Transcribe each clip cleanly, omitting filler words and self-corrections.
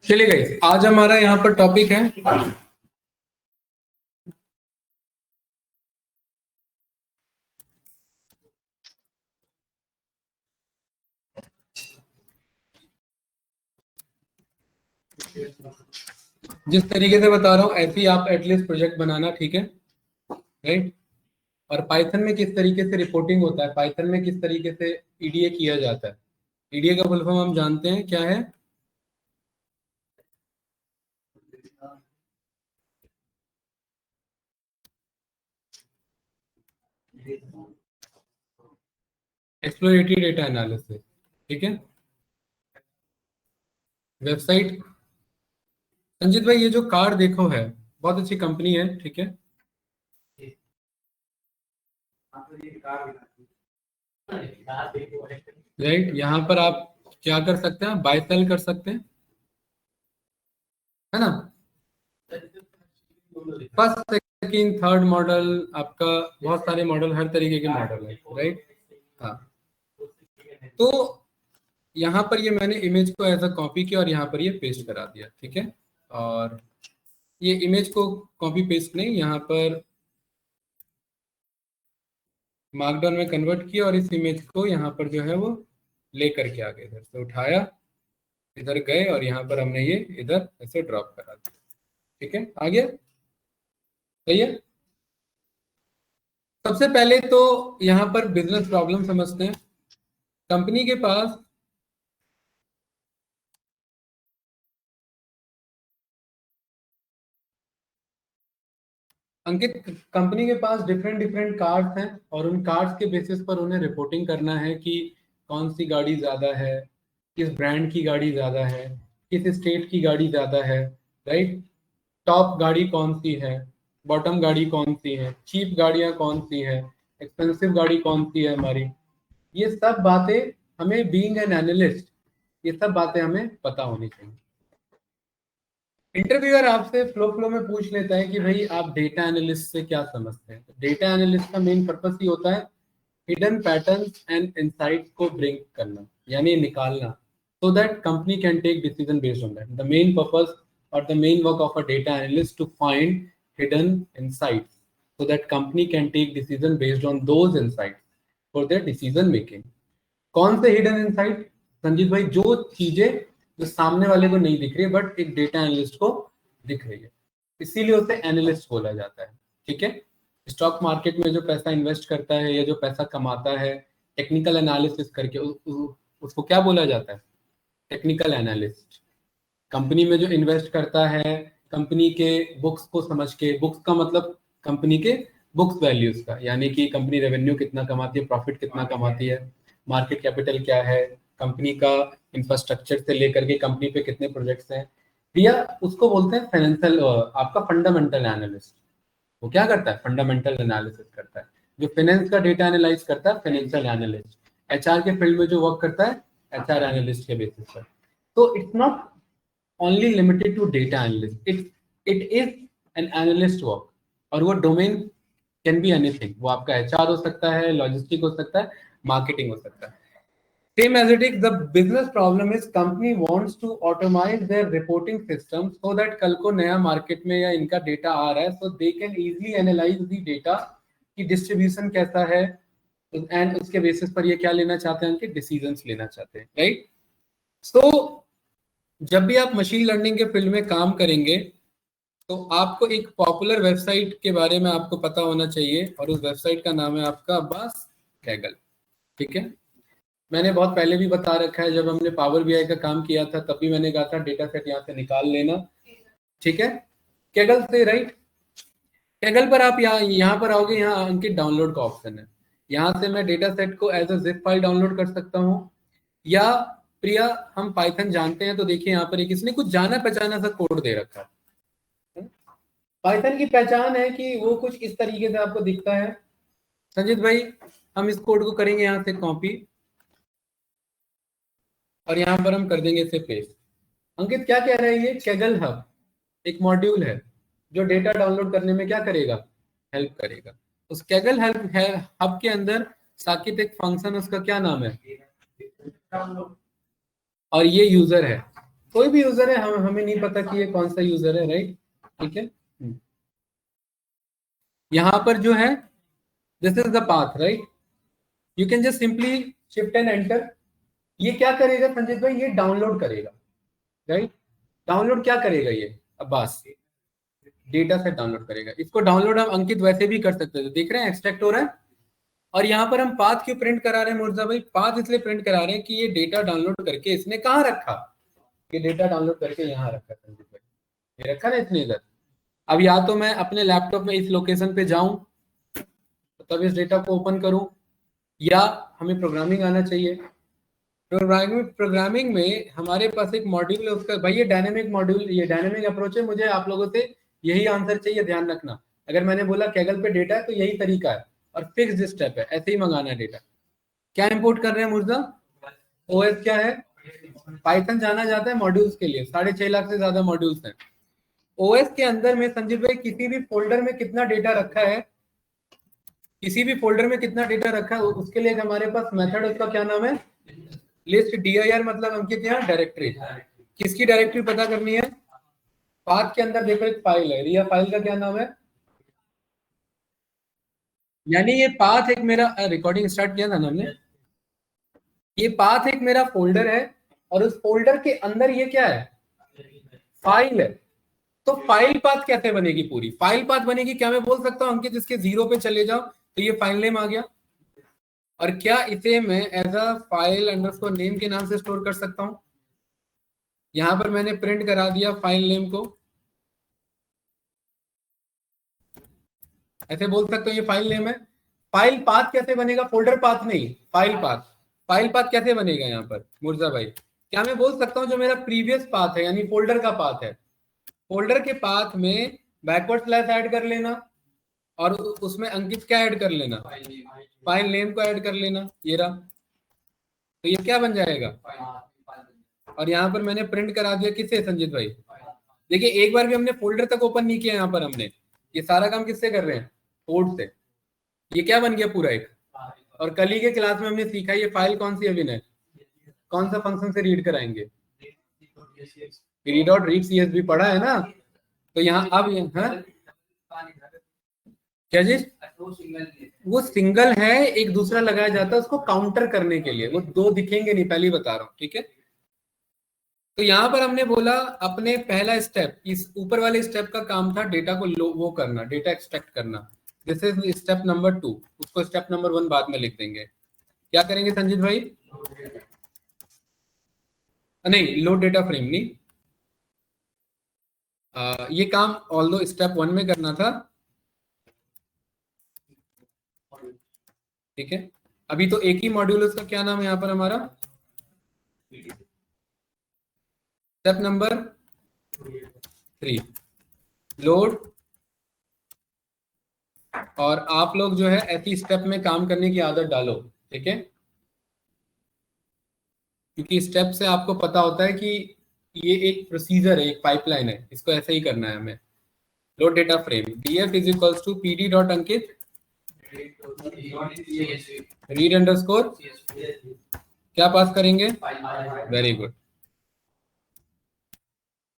चलिए गाइस, आज हमारा यहाँ पर टॉपिक है जिस तरीके से बता रहा हूँ ऐसे ही आप एटलीस्ट प्रोजेक्ट बनाना, ठीक है? राइट। और पाइथन में किस तरीके से रिपोर्टिंग होता है, पाइथन में किस तरीके से ईडीए किया जाता है। ईडीए का फुल फॉर्म हम जानते हैं क्या है? एक्सप्लोरेटरी डेटा एनालिसिस, ठीक है? वेबसाइट, संजीत भाई ये जो कार्ड देखो है बहुत अच्छी कंपनी है, ठीक है? राइट, यहाँ पर आप क्या कर सकते हैं, बाय सेल कर सकते हैं, है ना? फर्स्ट सेकंड थर्ड मॉडल, आपका बहुत सारे मॉडल, हर तरीके के मॉडल है, राइट? हाँ, तो यहाँ पर ये मैंने इमेज को एज अ कॉपी किया और यहाँ पर ये पेस्ट करा दिया, ठीक है? और ये इमेज को कॉपी पेस्ट नहीं, यहाँ पर मार्कडाउन में कन्वर्ट किया और इस इमेज को यहाँ पर जो है वो लेकर के आ गए, इधर से उठाया, इधर गए और यहाँ पर हमने ये इधर ऐसे ड्रॉप करा दिया, ठीक है? आ गया, सही है? सबसे पहले तो यहाँ पर बिजनेस प्रॉब्लम समझते हैं। कंपनी के पास अंकित, कंपनी के पास डिफरेंट डिफरेंट कार्ड्स हैं और उन कार्ड्स के बेसिस पर उन्हें रिपोर्टिंग करना है कि कौन सी गाड़ी ज़्यादा है, किस ब्रांड की गाड़ी ज़्यादा है, किस स्टेट की गाड़ी ज़्यादा है, राइट? टॉप गाड़ी कौन सी है, बॉटम गाड़ी कौन सी है, चीप गाड़ियाँ कौन सी है, एक्सपेंसिव गाड़ी कौन सी है हमारी। ये सब बातें हमें, बीइंग एन एनालिस्ट, ये सब बातें हमें पता होनी चाहिए। इंटरव्यूअर आपसे फ्लो फ्लो में पूछ लेता है कि भाई आप डेटा एनालिस्ट से क्या समझते हैं। डेटा एनालिस्ट का मेन पर्पस ही होता है हिडन पैटर्न्स एंड इनसाइट्स को ब्रिंग करना, यानी निकालना, so that company can take decision based on that. The main purpose or the main work of a data analyst to find hidden insights so that company can take decision based on those insights for their decision making. कौन से hidden insight, Sanjeet भाई? जो चीजें जो सामने वाले को नहीं दिख रही बट एक डेटा एनालिस्ट को दिख रही है, इसीलिए उसे एनालिस्ट बोला जाता है, ठीक है? स्टॉक मार्केट में जो पैसा इन्वेस्ट करता है या जो पैसा कमाता है, टेक्निकल एनालिसिस करके उसको क्या बोला जाता है? Technical analyst. कंपनी में जो इन्वेस्ट करता है, कंपनी के बुक्स को समझ के, बुक्स का मतलब कंपनी के बुक्स वैल्यूज का, यानी कि कंपनी रेवेन्यू कितना कमाती है, प्रॉफिट कितना कमाती है, मार्केट कैपिटल क्या है, कंपनी का इंफ्रास्ट्रक्चर से लेकर के कंपनी पे कितने प्रोजेक्ट्स हैं, या उसको बोलते हैं फाइनेंशियल, आपका फंडामेंटल एनालिस्ट। वो क्या करता है? फंडामेंटल एनालिसिस करता है। जो फाइनेंस का डेटा एनालाइज करता है, फाइनेंशियल एनालिस्ट। एचआर के फील्ड में जो वर्क करता है, एचआर एनालिस्ट के बेसिस पर। तो it's not only limited to data analyst, it is an analyst work। और वो डोमेन कैन बी एनीथिंग, वो आपका एचआर हो सकता है, लॉजिस्टिक हो सकता है, मार्केटिंग हो सकता है। Same as it is, the business problem is company wants to automise their reporting system so that कल को नया मार्केट में या इनका डेटा आ रहा है so they can easily analyse the data की डिस्ट्रीब्यूशन कैसा है, एंड उसके बेसिस पर ये क्या लेना चाहते हैं, उनके डिसीजंस लेना चाहते हैं, राइट? सो जब भी आप मशीन लर्निंग के फील्ड में काम करेंगे तो आपको एक पॉपुलर वेबसाइट के बारे में आपको पता होना चाहिए और उस वेबसाइट का नाम है आपका अब्बास कैगल, ठीक है? मैंने बहुत पहले भी बता रखा है, जब हमने पावर बीआई का काम किया था तब भी मैंने कहा था डेटा सेट यहाँ से निकाल लेना, ठीक है? कैगल से, राइट? कैगल पर आप यहाँ पर आओगे, यहाँ अंकित डाउनलोड का ऑप्शन है। यहाँ से मैं डेटा सेट को as a zip file download कर सकता हूँ, या प्रिया हम पाइथन जानते हैं तो देखिए यहाँ पर एक इसने कुछ जाना पहचाना सा कोड दे रखा है। पाइथन की पहचान है कि वो कुछ इस तरीके से आपको दिखता है। संजीत भाई हम इस कोड को करेंगे यहाँ से कॉपी और यहाँ पर हम कर देंगे इसे पेस्ट, अंकित क्या कह रहे हैं, ये कैगल हब एक मॉड्यूल है जो डेटा डाउनलोड करने में क्या करेगा, हेल्प करेगा। उस कैगल हब के अंदर साकित एक फंक्शन, उसका क्या नाम है, और ये यूजर है, कोई भी यूजर है, हमें नहीं पता कि ये कौन सा यूजर है, राइट, ठीक है। यहां पर जो है this is the path, right, you can just simply shift and enter. ये क्या करेगा संजीत भाई, ये डाउनलोड करेगा, राइट, डाउनलोड क्या करेगा ये, अब्बास डेटा सेट डाउनलोड करेगा। इसको डाउनलोड हम अंकित वैसे भी कर सकते थे, देख रहे हैं एक्सट्रैक्ट हो रहा है। और यहाँ पर हम पाथ क्यों प्रिंट करा रहे हैं मुर्जा भाई, पाथ इसलिए प्रिंट करा रहे हैं कि ये डेटा डाउनलोड करके इसने कहाँ रखा, ये डेटा डाउनलोड करके यहाँ रखा संजीत भाई, ये रखा ना इसने इधर। अब या तो मैं अपने लैपटॉप में इस लोकेशन पे जाऊं तब इस डेटा को ओपन करूं, या हमें प्रोग्रामिंग आना चाहिए। प्रोग्रामिंग में हमारे पास एक मॉड्यूल है उसका, भाई ये डायनेमिक मॉड्यूल, ये डायनेमिक अप्रोच है, मुझे आप लोगों से यही आंसर चाहिए, ध्यान रखना। अगर मैंने बोला कैगल पे डेटा है तो यही तरीका है, और फिक्स्ड स्टेप है, ऐसे ही मंगाना है डेटा। क्या इंपोर्ट कर रहे हैं मुर्जा, ओएस क्या है, पाइथन जाना जाता है मॉड्यूल्स के लिए, 6.5 लाख से ज्यादा मॉड्यूल्स हैं। ओएस के अंदर में संजीव भाई किसी भी फोल्डर में कितना डेटा रखा है, किसी भी फोल्डर में कितना डेटा रखा है, उसके लिए हमारे पास मेथड, उसका क्या नाम है, लिस्ट dir, मतलब अंकित यहाँ डायरेक्टरी, किसकी डायरेक्टरी पता करनी है, पाथ के अंदर देखो एक फाइल है, रिया फाइल का क्या नाम है, यानी ये पाथ एक मेरा, रिकॉर्डिंग स्टार्ट किया था ना हमने, ये पाथ एक मेरा फोल्डर है, और उस फोल्डर के अंदर ये क्या है, फाइल है। तो फाइल पाथ कैसे बनेगी, पूरी फाइल पाथ बनेगी, क्या मैं बोल सकता हूँ अंकित इसके 0 पे चले जाओ तो ये फाइल नेम आ गया, और क्या इसे मैं as a file underscore name के नाम से स्टोर कर सकता हूं, यहां पर मैंने प्रिंट करा दिया फाइल नेम को, ऐसे बोल सकते हो ये फाइल नेम है। फाइल पाथ कैसे बनेगा, फोल्डर पाथ नहीं, फाइल पाथ, फाइल पाथ कैसे बनेगा यहाँ पर मुर्जा भाई, क्या मैं बोल सकता हूँ जो मेरा प्रीवियस पाथ है यानी फोल्डर का पाथ है, फोल्डर के पाथ में बैकवर्ड स्लैश ऐड कर लेना, और उसमें अंकित क्या ऐड कर लेना, फाइल नेम को ऐड कर लेना, ये रहा, तो ये क्या बन जाएगा, और यहाँ पर मैंने प्रिंट करा दिया किससे संजीत भाई, देखिए एक बार भी हमने फोल्डर तक ओपन नहीं किया, यहाँ पर हमने ये सारा काम किससे कर रहे हैं, कोड से, ये क्या बन गया पूरा एक। और कल ही के क्लास में हमने सीखा ये फाइल कौन सी है विनय, कौन सा फंक्शन से रीड कराएंगे, रीड डॉट रीड सीएसवी पढ़ा है ना, तो यहाँ अब क्या जी, वो सिंगल है, एक दूसरा लगाया जाता है उसको काउंटर करने के लिए, वो दो दिखेंगे नहीं, पहले ही बता रहा हूँ, ठीक है। तो यहाँ पर हमने बोला अपने पहला स्टेप, इस ऊपर वाले स्टेप का काम था डेटा को वो करना, डेटा एक्सट्रैक्ट करना, दिस इज स्टेप नंबर 2, उसको स्टेप नंबर 1 बाद में लिख देंगे। क्या करेंगे संजीत भाई, नहीं लोड डेटा फ्रेम नहीं, ये काम ऑल्दो स्टेप 1 में करना था, ठीक है। अभी तो एक ही मॉड्यूल, उसका क्या नाम है यहाँ पर हमारा, स्टेप नंबर 3 लोड, और आप लोग जो है ऐसी स्टेप में काम करने की आदत डालो, ठीक है, क्योंकि स्टेप से आपको पता होता है कि ये एक प्रोसीजर है, एक पाइपलाइन है, इसको ऐसे ही करना है हमें। Load data frame df is equals to pd dot Ankit read underscore, क्या पास करेंगे, वेरी गुड,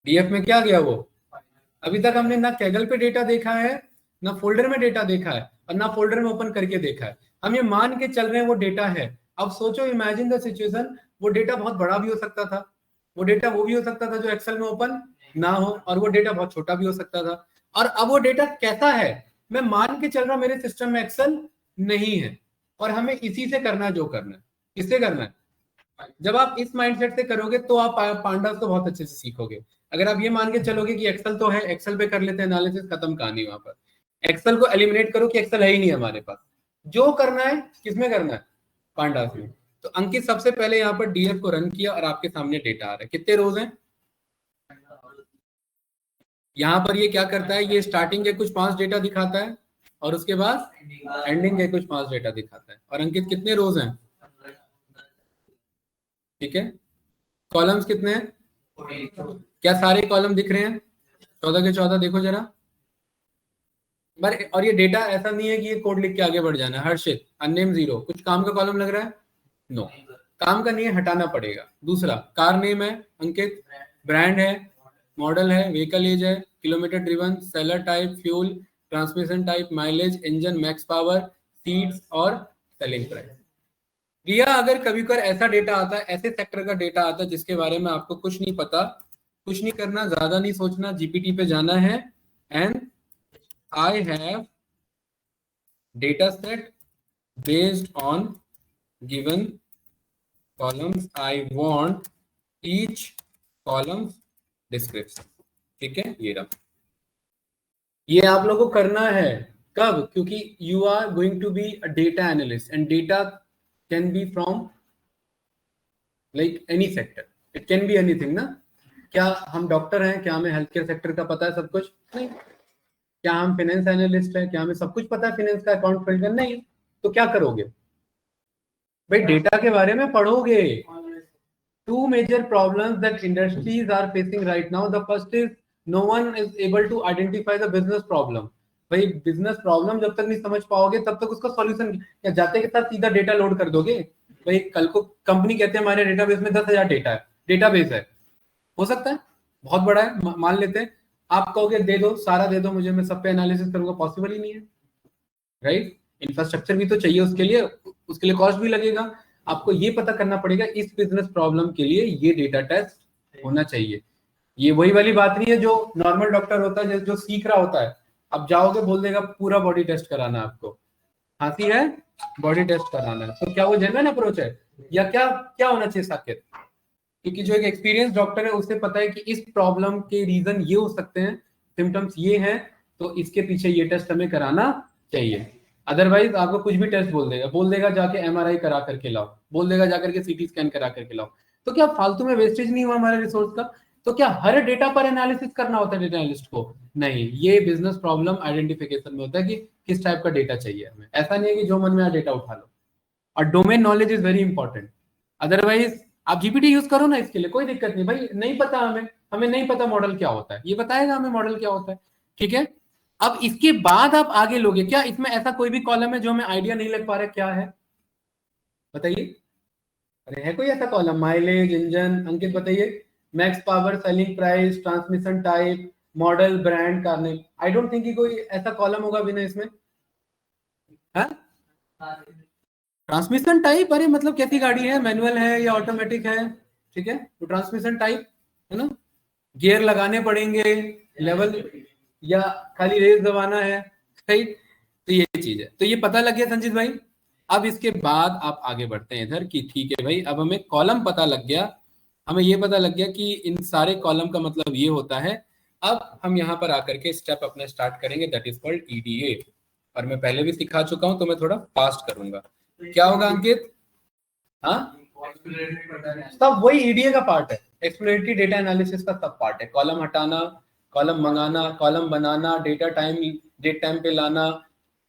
df में क्या गया वो, अभी तक हमने ना कैगल पे डेटा देखा है, ना फोल्डर में डेटा देखा है, और ना फोल्डर में ओपन करके देखा है, हम ये मान के चल रहे हैं वो डेटा है। अब सोचो, इमेजिन द सिचुएशन, वो डेटा बहुत बड़ा भी हो सकता था, वो डेटा वो भी हो सकता था जो एक्सेल में ओपन ना हो, और वो डेटा बहुत छोटा भी हो सकता था, और अब वो डेटा कैसा है, मैं मान के चल रहा हूं मेरे सिस्टम में एक्सेल नहीं है, और हमें इसी से करना है जो करना है, किससे करना है, जब आप इस माइंडसेट से करोगे तो आप पांडास को बहुत अच्छे से सीखोगे। अगर आप ये मान के चलोगे कि एक्सेल तो है, एक्सेल पे कर लेते हैं एनालिसिस, खत्म कहानी वहां पर, एक्सेल को एलिमिनेट करो कि एक्सेल है ही नहीं हमारे पास, जो करना है किसमें करना है, पांडास में। तो अंकित सबसे पहले यहाँ पर डीएफ को रन किया और आपके सामने डेटा आ रहा है, कितने रोज हैं, यहाँ पर ये क्या करता है, ये स्टार्टिंग के कुछ 5 डेटा दिखाता है, और उसके बाद एंडिंग के कुछ 5 डेटा दिखाता है। और अंकित कितने रोज हैं, ठीक है, कॉलम्स कितने हैं, क्या सारे कॉलम दिख रहे हैं? 14 के 14 देखो जरा। और ये डेटा ऐसा नहीं है कि ये कोड लिख के आगे बढ़ जाना है। हर्षित अननेम 0 कुछ काम का कॉलम लग रहा है? नो, काम का नहीं है, हटाना पड़ेगा। दूसरा कार नेम है अंकित, ब्रांड है, मॉडल है, व्हीकल एज है, kilometre driven, seller type, fuel, transmission type, mileage, engine, max power, seats और सेलिंग प्राइस। रिया, अगर कभी कर ऐसा डेटा आता है, ऐसे सेक्टर का डेटा आता है जिसके बारे में आपको कुछ नहीं पता, कुछ नहीं करना, ज्यादा नहीं सोचना, जीपीटी पे जाना है and I have data set based on given columns, I want each columns description. ठीक है, ये रहा। ये आप लोगों को करना है कब? क्योंकि you are going to be a data analyst and data can be from like any sector, it can be anything ना। क्या हम डॉक्टर हैं? क्या हमें हेल्थ केयर सेक्टर का पता है सब कुछ? नहीं। क्या हम फाइनेंस एनालिस्ट हैं? क्या हमें सब कुछ पता है फाइनेंस का, अकाउंट फिल्टर? नहीं। तो क्या करोगे भाई? डेटा के बारे में पढ़ोगे। Two major problems that industries are facing right now. The first is no one is able to identify the business problem. भाई बिजनेस प्रॉब्लम जब तक नहीं समझ पाओगे तब तक उसका सॉल्यूशन क्या? जाते के साथ सीधा डेटा लोड कर दोगे? भाई कल को कंपनी कहते हैं हमारे डेटाबेस में 10,000 डेटा है, डेटाबेस है, हो सकता है बहुत बड़ा है, मान लेते हैं। आप कहोगे दे दो, सारा दे दो मुझे, मैं सब पे एनालिसिस करूंगा, पॉसिबल ही नहीं है, राइट? इंफ्रास्ट्रक्चर भी तो चाहिए उसके लिए कॉस्ट भी लगेगा। आपको ये पता करना पड़ेगा इस बिजनेस प्रॉब्लम के लिए ये डेटा टेस्ट होना चाहिए। ये वही वाली बात नहीं है जो नॉर्मल डॉक्टर होता है जो सीख रहा होता है, अब जाओगे बोल देगा पूरा बॉडी टेस्ट कराना है आपको, खांसी है बॉडी टेस्ट कराना है, तो क्या वो जेन्युइन अप्रोच है? या क्या क्या होना चाहिए साकेत? क्योंकि जो एक एक्सपीरियंस डॉक्टर है उसे पता है कि इस प्रॉब्लम के रीजन ये हो सकते हैं, सिम्टम्स ये हैं, तो इसके पीछे ये टेस्ट हमें कराना चाहिए। अदरवाइज आपको कुछ भी टेस्ट बोल देगा जाके एमआरआई करा करके लाओ, बोल देगा जाकर के सीटी स्कैन करा करके लाओ। तो क्या फालतू में वेस्टेज नहीं हुआ हमारे रिसोर्स का? तो क्या हर डेटा पर एनालिसिस करना होता है डेटा एनालिस्ट को? नहीं, ये बिजनेस प्रॉब्लम आइडेंटिफिकेशन में होता है कि किस टाइप का डेटा चाहिए हमें। ऐसा नहीं है कि जो मन में आए डेटा उठा लो। और domain knowledge is very important. Otherwise आप जीपीटी यूज करो ना, इसके लिए कोई दिक्कत नहीं भाई, नहीं पता हमें नहीं पता मॉडल क्या होता है, ये बताएगा हमें मॉडल क्या होता है। ठीक है, अब इसके बाद आप आगे लोगे। क्या इसमें ऐसा कोई भी कॉलम है जो हमें आइडिया नहीं लग पा रहा क्या है? बताइए। अरे है कोई ऐसा कॉलम? माइलेज, इंजन, अंकित बताइए। Max power, selling price, transmission type, model, brand, car name. I don't think कि कोई ऐसा कॉलम होगा भी ना इसमें। ट्रांसमिशन टाइप, अरे मतलब कैसी गाड़ी है, मैनुअल है या ऑटोमेटिक है? ठीक है, तो ट्रांसमिशन टाइप है ना, गियर लगाने पड़ेंगे, लेवल या खाली रेस दबाना है, राइट? तो ये चीज है, तो ये पता लग गया संजीत भाई। अब इसके बाद आप आगे बढ़ते हैं इधर कि ठीक है भाई, अब हमें कॉलम पता लग गया, हमें ये पता लग गया कि इन सारे कॉलम का मतलब ये होता है। अब हम यहाँ पर आकर के स्टेप अपना स्टार्ट करेंगे, दैट इज कॉल्ड ईडीए। और मैं पहले भी सिखा चुका हूं तो मैं थोड़ा फास्ट करूंगा। क्या होगा अंकित? हाँ, सब वही ईडीए का पार्ट है, एक्सप्लोरेटरी डेटा एनालिसिस का सब पार्ट है। कॉलम हटाना, कॉलम मंगाना, कॉलम बनाना, डेट टाइम पे लाना।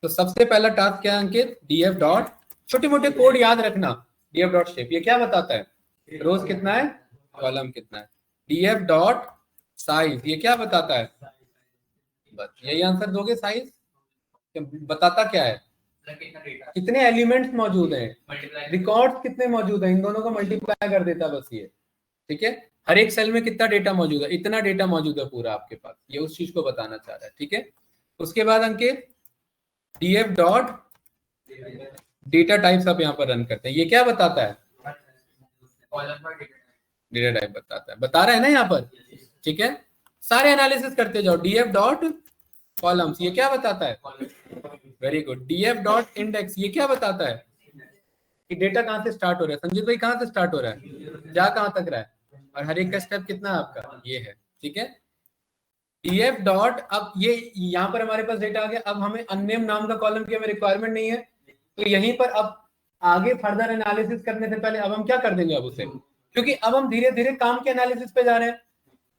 तो सबसे पहला टास्क क्या है अंकित? डीएफ डॉट, छोटे मोटे कोड याद रखना। डीएफ डॉट शेप ये क्या बताता है? रोज कितना है, कॉलम कितना है। डीएफ डॉट साइज ये क्या बताता है? बस यही आंसर दोगे, साइज बताता क्या है? कितने एलिमेंट्स मौजूद हैं, रिकॉर्ड्स कितने मौजूद हैं, इन दोनों को मल्टीप्लाई कर देता बस ये। ठीक है, हर एक सेल में कितना डेटा मौजूद है, इतना डेटा मौजूद है पूरा आपके पास, ये उस चीज को बताना चाह रहा है। ठीक है, उसके बाद अंकित डीएफ डॉट डेटा टाइप्स आप यहाँ पर रन करते हैं, ये क्या बताता है? डेटा टाइप बताता है, बता रहा है ना यहाँ पर। ठीक है, सारे एनालिसिस करते जाओ। डीएफ डॉट कॉलम्स ये क्या बताता है? Very good. DF dot index ये क्या बताता है कि डेटा कहाँ से स्टार्ट हो रहा है? संजीत भाई कहाँ से स्टार्ट हो रहा है, जा कहाँ तक रहा है, और हर एक का स्टेप कितना है आपका, ये है। ठीक है, डीएफ डॉट, अब ये यहाँ पर हमारे पास डेटा आ गया। अब हमें अननेम नाम का कॉलम की हमें रिक्वायरमेंट नहीं है, तो यहीं पर अब आगे फर्दर एनालिसिस करने से पहले अब हम क्या कर देंगे अब उसे, क्योंकि अब हम धीरे धीरे काम के एनालिसिस पे जा रहे हैं।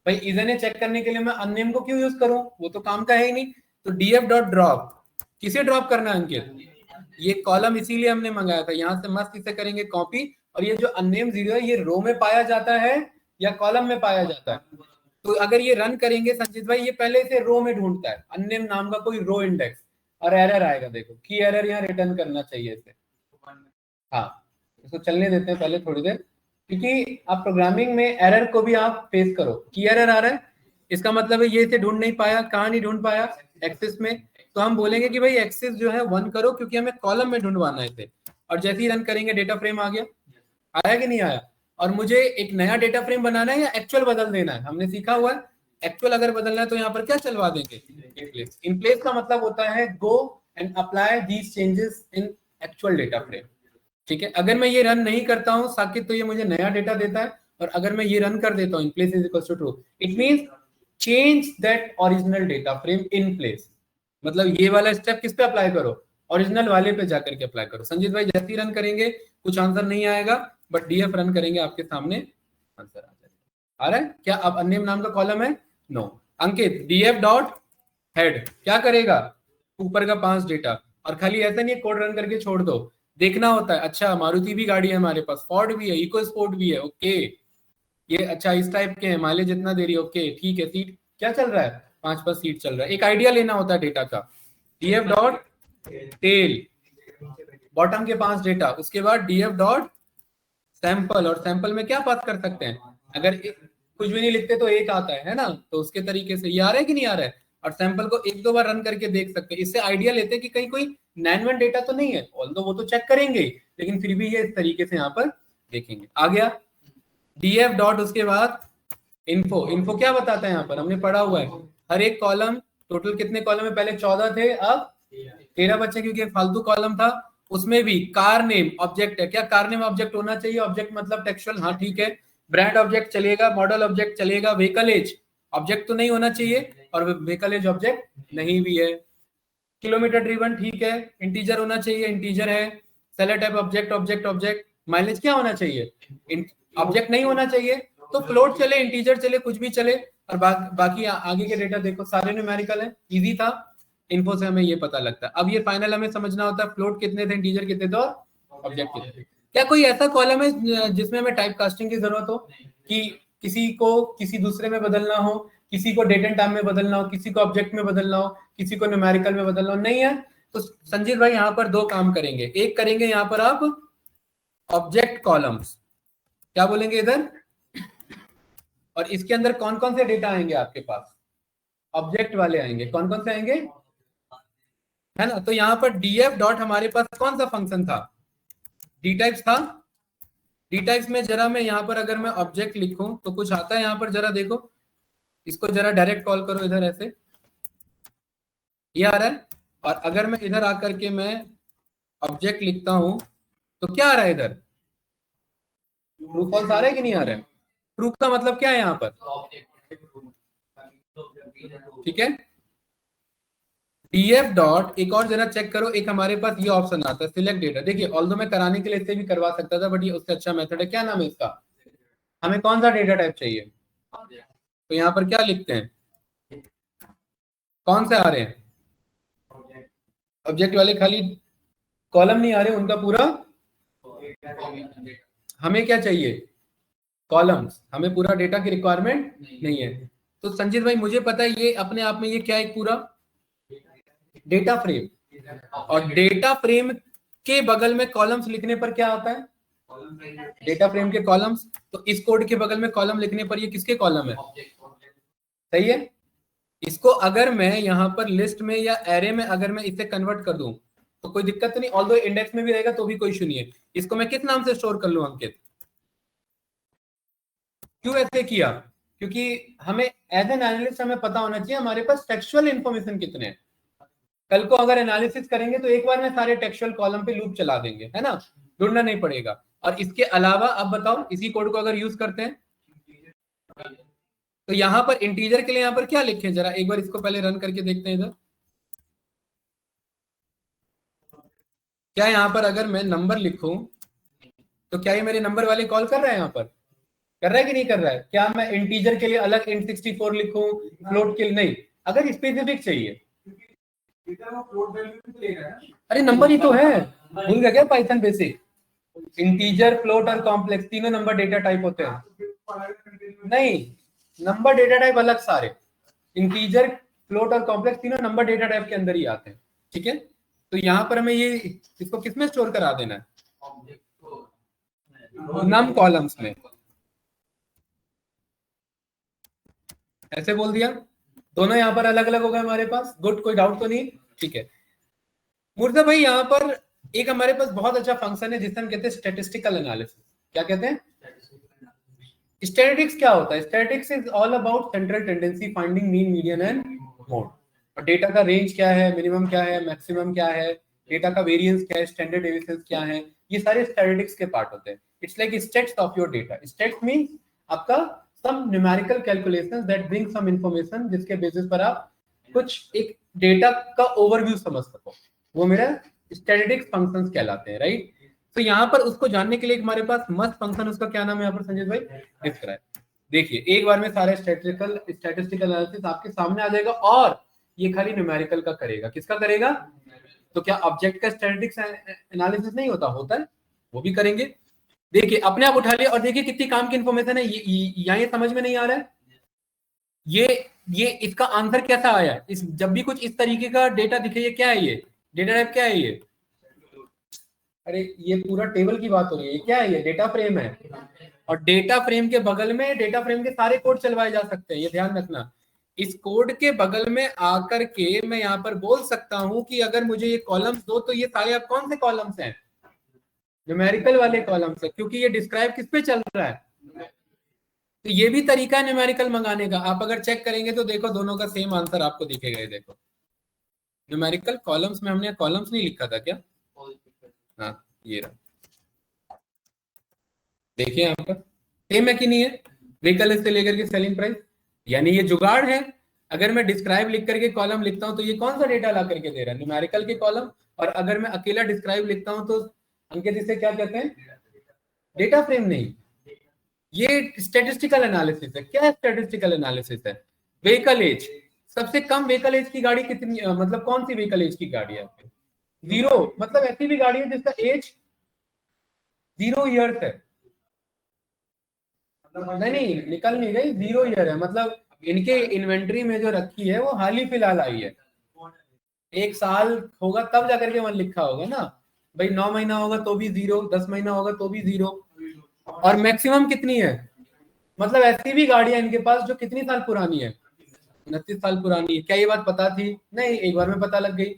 भाई इजने चेक करने के लिए मैं अननेम को क्यों यूज करूं, वो तो काम का है ही नहीं। तो डीएफ डॉट ड्रॉप, किसे ड्रॉप करना है अंकित? ये कॉलम इसीलिए हमने मंगाया था, यहाँ से मस्त इसे करेंगे कॉपी। और ये जो अननेम 0 है ये रो में पाया जाता है या कॉलम में पाया जाता है। तो अगर ये रन करेंगे संजीत भाई, ये पहले से रो में ढूंढता है, अननेम नाम का कोई रो इंडेक्स, और एरर आएगा, देखो की एरर यहाँ रिटर्न करना चाहिए इसे। हाँ, इसको चलने देते हैं पहले थोड़ी देर, क्योंकि आप प्रोग्रामिंग में एरर को भी आप फेस करो। की एरर आ रहा है, इसका मतलब है ये इसे ढूंढ नहीं पाया। कहाँ नहीं ढूंढ पाया? एक्सेस में। तो हम बोलेंगे कि भाई एक्सेस जो है 1 करो, क्योंकि हमें कॉलम में ढूंढवाना है इसे। और जैसे ही रन करेंगे डेटा फ्रेम आ गया। आया कि नहीं आया? और मुझे एक नया डेटा फ्रेम बनाना है या एक्चुअल बदल देना है? हमने सीखा हुआ है एक्चुअल अगर बदलना है तो यहाँ पर क्या चलवा देंगे? इन प्लेस का मतलब होता है go and apply these changes in actual data frame. ठीक है, अगर मैं ये रन नहीं करता हूं साकिब तो ये मुझे नया डेटा देता है, और अगर मैं ये रन कर देता हूं in place is equal to true, it means change that original data frame in place. मतलब ये वाला स्टेप किस पे अप्लाई करो? ओरिजिनल वाले पे जाकर के अप्लाई करो। संजीत भाई जैसे ही रन करेंगे कुछ आंसर नहीं आएगा, बट डीएफ रन करेंगे आपके सामने आंसर आ जाएगा। आ रहा है क्या? अब अननेम नाम का कॉलम है? नो। अंकित डीएफ डॉट हेड क्या करेगा? ऊपर का 5 डेटा। और खाली ऐसा नहीं कोड रन करके छोड़ दो, देखना होता है। अच्छा मारुति भी गाड़ी है हमारे पास, फोर्ड भी है, इको स्पोर्ट भी है, ओके ये अच्छा इस टाइप के हैं, माइलेज इतना दे रही है, ओके ठीक है। सीट क्या चल रहा है? 5 सीट चल रहा है। एक आइडिया लेना होता है डेटा का। डीएफ डॉट टेल, बॉटम के 5 डेटा, उसके बाद डीएफ डॉट सैंपल, और सैंपल में क्या बात कर सकते हैं? अगर कुछ भी नहीं लिखते तो एक आता है ना, तो उसके तरीके से ये आ रहा है कि नहीं आ रहा है? और सैंपल को 1-2 बार रन करके देख सकते हैं। इससे आइडिया लेते हैं कि कहीं कोई 9-1 डेटा तो नहीं है, ऑल्दो वो तो चेक करेंगे, लेकिन फिर भी ये इस तरीके से यहाँ पर देखेंगे। आ गया डीएफ डॉट, उसके बाद इन्फो। इन्फो क्या बताता है? यहाँ पर हमने पढ़ा हुआ है हर एक कॉलम, टोटल कितने कॉलम है? पहले 14 थे, अब 13 बच्चे, क्योंकि फालतू कॉलम था। उसमें भी कार नेम ऑब्जेक्ट है, क्या कार नेम ऑब्जेक्ट होना चाहिए? ऑब्जेक्ट मतलब टेक्सचुअल, हाँ ठीक है। ब्रांड ऑब्जेक्ट चलेगा, मॉडल ऑब्जेक्ट चलेगा, व्हीकल एज ऑब्जेक्ट तो नहीं होना चाहिए, और व्हीकल एज ऑब्जेक्ट नहीं भी है। किलोमीटर ड्रिवन ठीक है, इंटीजर होना चाहिए, इंटीजर है। Seller type object object object, mileage क्या होना चाहिए? ऑब्जेक्ट नहीं होना चाहिए, तो फ्लोट चले, इंटीजर चले, कुछ भी चले। और बाकी आगे के डेटा देखो सारे न्यूमेरिकल है, इजी था। इन्फो से हमें ये पता लगता है। अब ये फाइनल हमें समझना होता है फ्लोट कितने थे, इंटीजर कितने थे, और ऑब्जेक्ट कितने थे। क्या कोई ऐसा कॉलम है जिसमें हमें टाइप कास्टिंग की जरूरत हो, कि किसी को किसी दूसरे में बदलना हो, किसी को डेट एंड टाइम में बदलना हो, किसी को ऑब्जेक्ट में बदलना हो, किसी को न्यूमेरिकल में बदलना हो? नहीं है। तो संजीत भाई यहाँ पर 2 काम करेंगे। एक करेंगे यहाँ पर आप ऑब्जेक्ट कॉलम्स, क्या बोलेंगे इधर, और इसके अंदर कौन कौन से डेटा आएंगे आपके पास? ऑब्जेक्ट वाले आएंगे। कौन कौन से आएंगे? है ना। तो यहाँ पर डीएफ डॉट हमारे पास कौन सा फंक्शन था? डी टाइप्स था। डी टाइप्स में जरा मैं यहाँ पर अगर मैं ऑब्जेक्ट लिखूं तो कुछ आता है यहाँ पर, जरा देखो इसको, जरा डायरेक्ट कॉल करो इधर, ऐसे ये आ रहा है। और अगर मैं इधर आकर के मैं ऑब्जेक्ट लिखता हूं तो क्या आ रहा है इधर? ट्रू फॉल्स आ रहा है कि नहीं आ रहा है? ट्रू का मतलब क्या है यहाँ पर? ठीक है। डीएफ डॉट, एक और जरा चेक करो, एक हमारे पास ये ऑप्शन आता है सिलेक्ट डेटा। देखिए ऑल्दो मैं कराने के लिए इससे भी करवा सकता था, बट ये उससे अच्छा मेथड है। क्या नाम है इसका? हमें कौन सा डेटा टाइप चाहिए? तो यहाँ पर क्या लिखते हैं? कौन से आ रहे हैं? ऑब्जेक्ट वाले खाली कॉलम नहीं आ रहे, उनका पूरा। हमें क्या चाहिए? कॉलम्स। हमें पूरा डेटा की रिक्वायरमेंट नहीं है। तो संजीत भाई मुझे पता है ये अपने आप में ये क्या है, पूरा डेटा फ्रेम। और डेटा फ्रेम के बगल में कॉलम्स लिखने पर क्या आता है? डेटा फ्रेम के कॉलम्स। तो इस कोड के बगल में कॉलम लिखने पर ये किसके कॉलम है? सही है। इसको अगर मैं यहाँ पर लिस्ट में या एरे में अगर मैं इसे कन्वर्ट कर दूं तो कोई दिक्कत नहीं, ऑल्दो इंडेक्स में भी रहेगा तो भी कोई इशू नहीं है। इसको मैं किस नाम से स्टोर कर लूं अंकित? क्यों ऐसे किया? क्योंकि हमें एज एन एनालिस्ट हमें पता होना चाहिए हमारे पास टेक्सचुअल इन्फॉर्मेशन कितने हैं। कल को अगर एनालिसिस करेंगे तो एक बार में सारे टेक्सचुअल कॉलम पे लूप चला देंगे, है ना, ढूंढना नहीं पड़ेगा। और इसके अलावा अब बताओ इसी कोड को अगर यूज करते हैं तो यहाँ पर इंटीजर के लिए यहाँ पर क्या लिखें, जरा एक बार इसको पहले रन करके देखते हैं इधर। क्या यहाँ पर अगर मैं नंबर लिखूं तो क्या ये मेरे नंबर वाले कॉल कर रहा है? यहाँ पर कर रहा है कि नहीं कर रहा है? क्या मैं इंटीजर के लिए अलग int 64 लिखूं, फ्लोट के लिए नहीं? अगर स्पेसिफिक चाहिए, अरे नंबर ही तो है, भूल गया क्या पाइथन बेसिक? इंटीजर, फ्लोट और कॉम्प्लेक्स तीनों नंबर डेटा टाइप होते हैं। नहीं, नंबर डेटा टाइप अलग सारे, इंटीजर, फ्लोट और कॉम्प्लेक्स तीनों नंबर डेटा टाइप के अंदर ही आते हैं, ठीक है। तो यहाँ पर हमें ये इसको किसमें स्टोर करा देना है, नम कॉलम्स में, ऐसे बोल दिया। दोनों यहाँ पर अलग अलग हो गए हमारे पास, गुड, कोई डाउट तो नहीं, ठीक है। मुर्जा भाई यहाँ पर एक हमारे पास बहुत अच्छा फंक्शन है जिसे हम कहते हैं स्टैटिस्टिकल एनालिसिस। क्या कहते हैं? स्टैटिस्टिक्स क्या होता है? Statistics is all about central tendency, finding mean, median and mode. और डेटा का रेंज क्या है, मिनिमम क्या है, मैक्सिमम क्या है, डेटा का वेरिएंस क्या है, स्टैंडर्ड डेविएशंस क्या है, ये सारे स्टैटिस्टिक्स के पार्ट होते हैं। It's like stats of your data. Stats means आपका some numerical calculations that bring some information, जिसके बेसिस पर आप कुछ एक डेटा का ओवरव्यू समझ सको, वो मेरा स्टैटिस्टिक्स फंक्शंस कहलाते हैं, राइट। तो यहाँ पर उसको जानने के लिए हमारे पास मस्त फंक्शन, उसका क्या नाम है यहाँ पर संजीत भाई, डिस्क्राइब। देखिए एक बार में सारे स्टैटिस्टिकल एनालिसिस आपके सामने आ जाएगा, और ये खाली न्यूमेरिकल का करेगा। किसका करेगा? तो क्या ऑब्जेक्ट का स्टैटिस्टिक्स एनालिसिस नहीं होता? होता है, वो भी करेंगे। देखिए अपने आप उठा लिया और देखिए कितनी काम की इंफॉर्मेशन है। ये समझ में नहीं आ रहा है, ये इसका आंसर कैसा आया? इस जब भी कुछ इस तरीके का डेटा दिखे, ये क्या है, ये डेटा टाइप क्या है ये? अरे ये पूरा टेबल की बात हो रही है, ये क्या है? ये डेटा फ्रेम है, और डेटा फ्रेम के बगल में डेटा फ्रेम के सारे कोड चलवाए जा सकते हैं, ये ध्यान रखना। इस कोड के बगल में आकर के मैं यहाँ पर बोल सकता हूं कि अगर मुझे ये कॉलम्स दो, तो ये सारे अब कौन से कॉलम्स हैं? न्यूमेरिकल वाले कॉलम्स है, क्योंकि ये डिस्क्राइब किस पे चल रहा है। तो ये भी तरीका है न्यूमेरिकल मंगाने का। आप अगर चेक करेंगे तो देखो दोनों का सेम आंसर आपको दिखेगा। देखो न्यूमेरिकल कॉलम्स में हमने कॉलम्स नहीं लिखा था क्या? हाँ ये रहा, देखिए यहाँ पर सेम है कि नहीं है? व्हीकल से लेकर के सेलिंग प्राइस, यानी ये जुगाड़ है। अगर मैं डिस्क्राइब लिख करके कॉलम लिखता हूँ तो ये कौन सा डेटा ला करके दे रहा है? न्यूमेरिकल के कॉलम। और अगर मैं अकेला डिस्क्राइब लिखता हूँ तो अंकित इसे क्या कहते हैं? डेटा फ्रेम नहीं, ये स्टैटिस्टिकल एनालिसिस है। क्या स्टैटिस्टिकल एनालिसिस है? व्हीकल एज, सबसे कम व्हीकल एज की गाड़ी कितनी, मतलब कौन सी व्हीकल एज की गाड़ी है आपकी? 0, मतलब ऐसी भी गाड़ी है जिसका एज 0 ईयर्स है। नहीं निकल नहीं गई, 0 ईयर है, मतलब इनके इन्वेंट्री में जो रखी है वो हाल ही फिलहाल आई है। 1 साल होगा तब जाकर के वहां लिखा होगा ना भाई। 9 महीना होगा तो भी 0, 10 महीना होगा तो भी 0। और मैक्सिमम कितनी है? मतलब ऐसी भी गाड़ियां इनके पास जो कितनी साल पुरानी है? 29 साल पुरानी है। क्या ये बात पता थी? नहीं, एक बार में पता लग गई।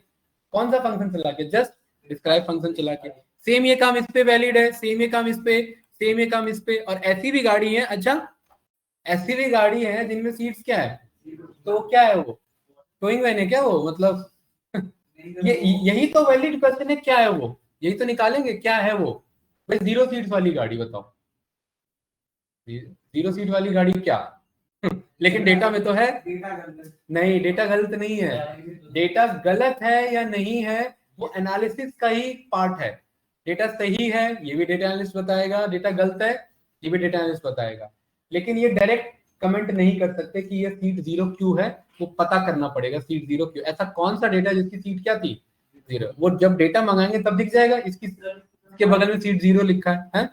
कौन सा फंक्शन चला के? जस्ट डिस्क्राइब फंक्शन चला के। सेम ये काम इस पे वैलिड है, सेम ये काम इस पे, सेम ये काम इस पे। और ऐसी भी गाड़ी है, अच्छा ऐसी भी गाड़ी है जिनमें सीट्स क्या है? तो क्या है वो? टोइंग वैन है क्या वो? मतलब ये यही तो वैलिड क्वेश्चन है, क्या है वो? यही तो निकालेंगे, क्या है वो भाई? 0 सीट्स वाली गाड़ी बताओ, 0 सीट वाली गाड़ी क्या? लेकिन डेटा में तो है नहीं। डेटा गलत नहीं है, डेटा गलत है या नहीं है वो एनालिसिस का ही पार्ट है। डेटा सही है ये भी डेटा एनालिस्ट बताएगा, डेटा गलत है ये भी डेटा एनालिस्ट बताएगा। लेकिन ये डायरेक्ट कमेंट नहीं कर सकते कि ये सीट 0 क्यों है, वो पता करना पड़ेगा सीट 0 क्यों। ऐसा कौन सा डेटा जिसकी सीट क्या थी? 0। वो जब डेटा मंगाएंगे तब दिख जाएगा इसकी के बगल में सीट 0 लिखा है?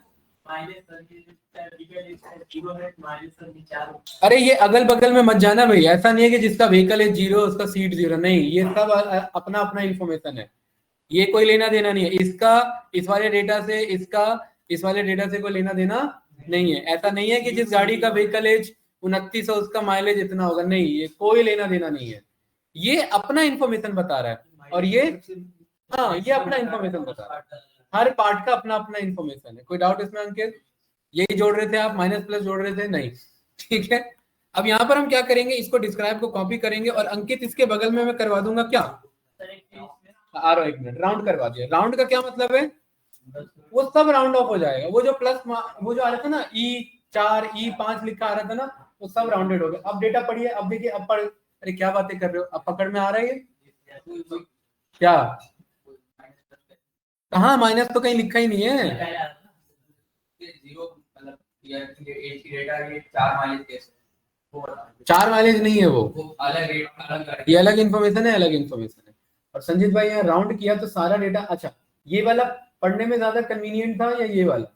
अरे ये अगल बगल में मत जाना भाई, ऐसा नहीं है कि जिसका व्हीकल है 0 उसका सीट 0, नहीं, ये सब अपना अपना इंफॉर्मेशन है। ये कोई लेना देना नहीं है इसका इस वाले डेटा से, इसका इस वाले डेटा से कोई लेना देना नहीं है। ऐसा नहीं है कि जिस गाड़ी का व्हीकल एज 29 है उसका माइलेज इतना होगा, नहीं, ये कोई लेना देना नहीं है। ये अपना इंफॉर्मेशन बता रहा है, और ये हाँ ये अपना इंफॉर्मेशन बता रहा है। हर पार्ट का अपना अपना इंफॉर्मेशन है। कोई डाउट इसमें अंकित? यही जोड़ रहे थे आप, माइनस प्लस जोड़ रहे थे? नहीं, ठीक है। अब यहाँ पर हम क्या करेंगे, इसको डिस्क्राइब को कॉपी करेंगे और अंकित इसके बगल में मैं करवा दूंगा क्या? आ रहा, 1 मिनट, राउंड करवा दिया। राउंड का क्या मतलब है? वो सब राउंड ऑफ हो जाएगा। वो जो प्लस, वो जो आ रहा था ना E4 E5 लिखा आ रहा था ना, वो सब राउंडेड हो गया। अब डेटा पढ़िए, अब देखिए, अब पढ़, अरे क्या बातें कर रहे हो, अब पकड़ में आ रहा है क्या? कहाँ माइनस तो कहीं लिखा ही नहीं है। 4 माइलेज नहीं है वो अलग रेट, ये अलग इन्फॉर्मेशन है, अलग इन्फॉर्मेशन है। और संजीत भाई यहाँ राउंड किया तो सारा डेटा, अच्छा ये वाला पढ़ने में ज्यादा कन्वीनियंट था या ये वाला?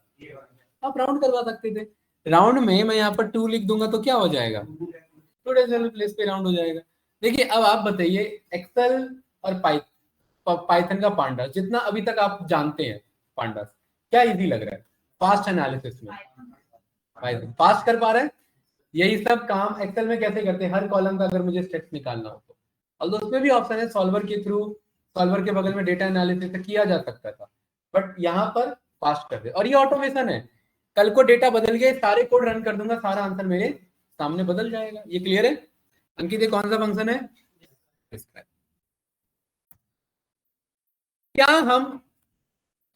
आप राउंड करवा सकते थे। राउंड में मैं यहाँ पर 2 लिख दूंगा तो क्या हो जाएगा, 2 डेसिमल प्लेस पे राउंड हो जाएगा। देखिए अब आप बताइए, एक्सेल और पाइथन का पांडा जितना अभी तक आप जानते हैं, पांडा क्या इजी लग रहा है फास्ट एनालिसिस में? पाइथन फास्ट कर पा रहा है? यही सब काम एक्सेल में कैसे करते हैं, हर कॉलम का अगर मुझे स्टेप्स निकालना हो तो, और उसमें भी ऑप्शन है सॉल्वर के थ्रू, सॉल्वर के बगल में डेटा एनालिसिस किया जा सकता था, बट यहाँ पर फास्ट कर दे। और ये ऑटोमेशन है, कल को डेटा बदल गए, सारे कोड रन कर दूंगा, सारा आंसर मेरे सामने बदल जाएगा। ये क्लियर है अंकित? ये कौन सा फंक्शन है? क्या हम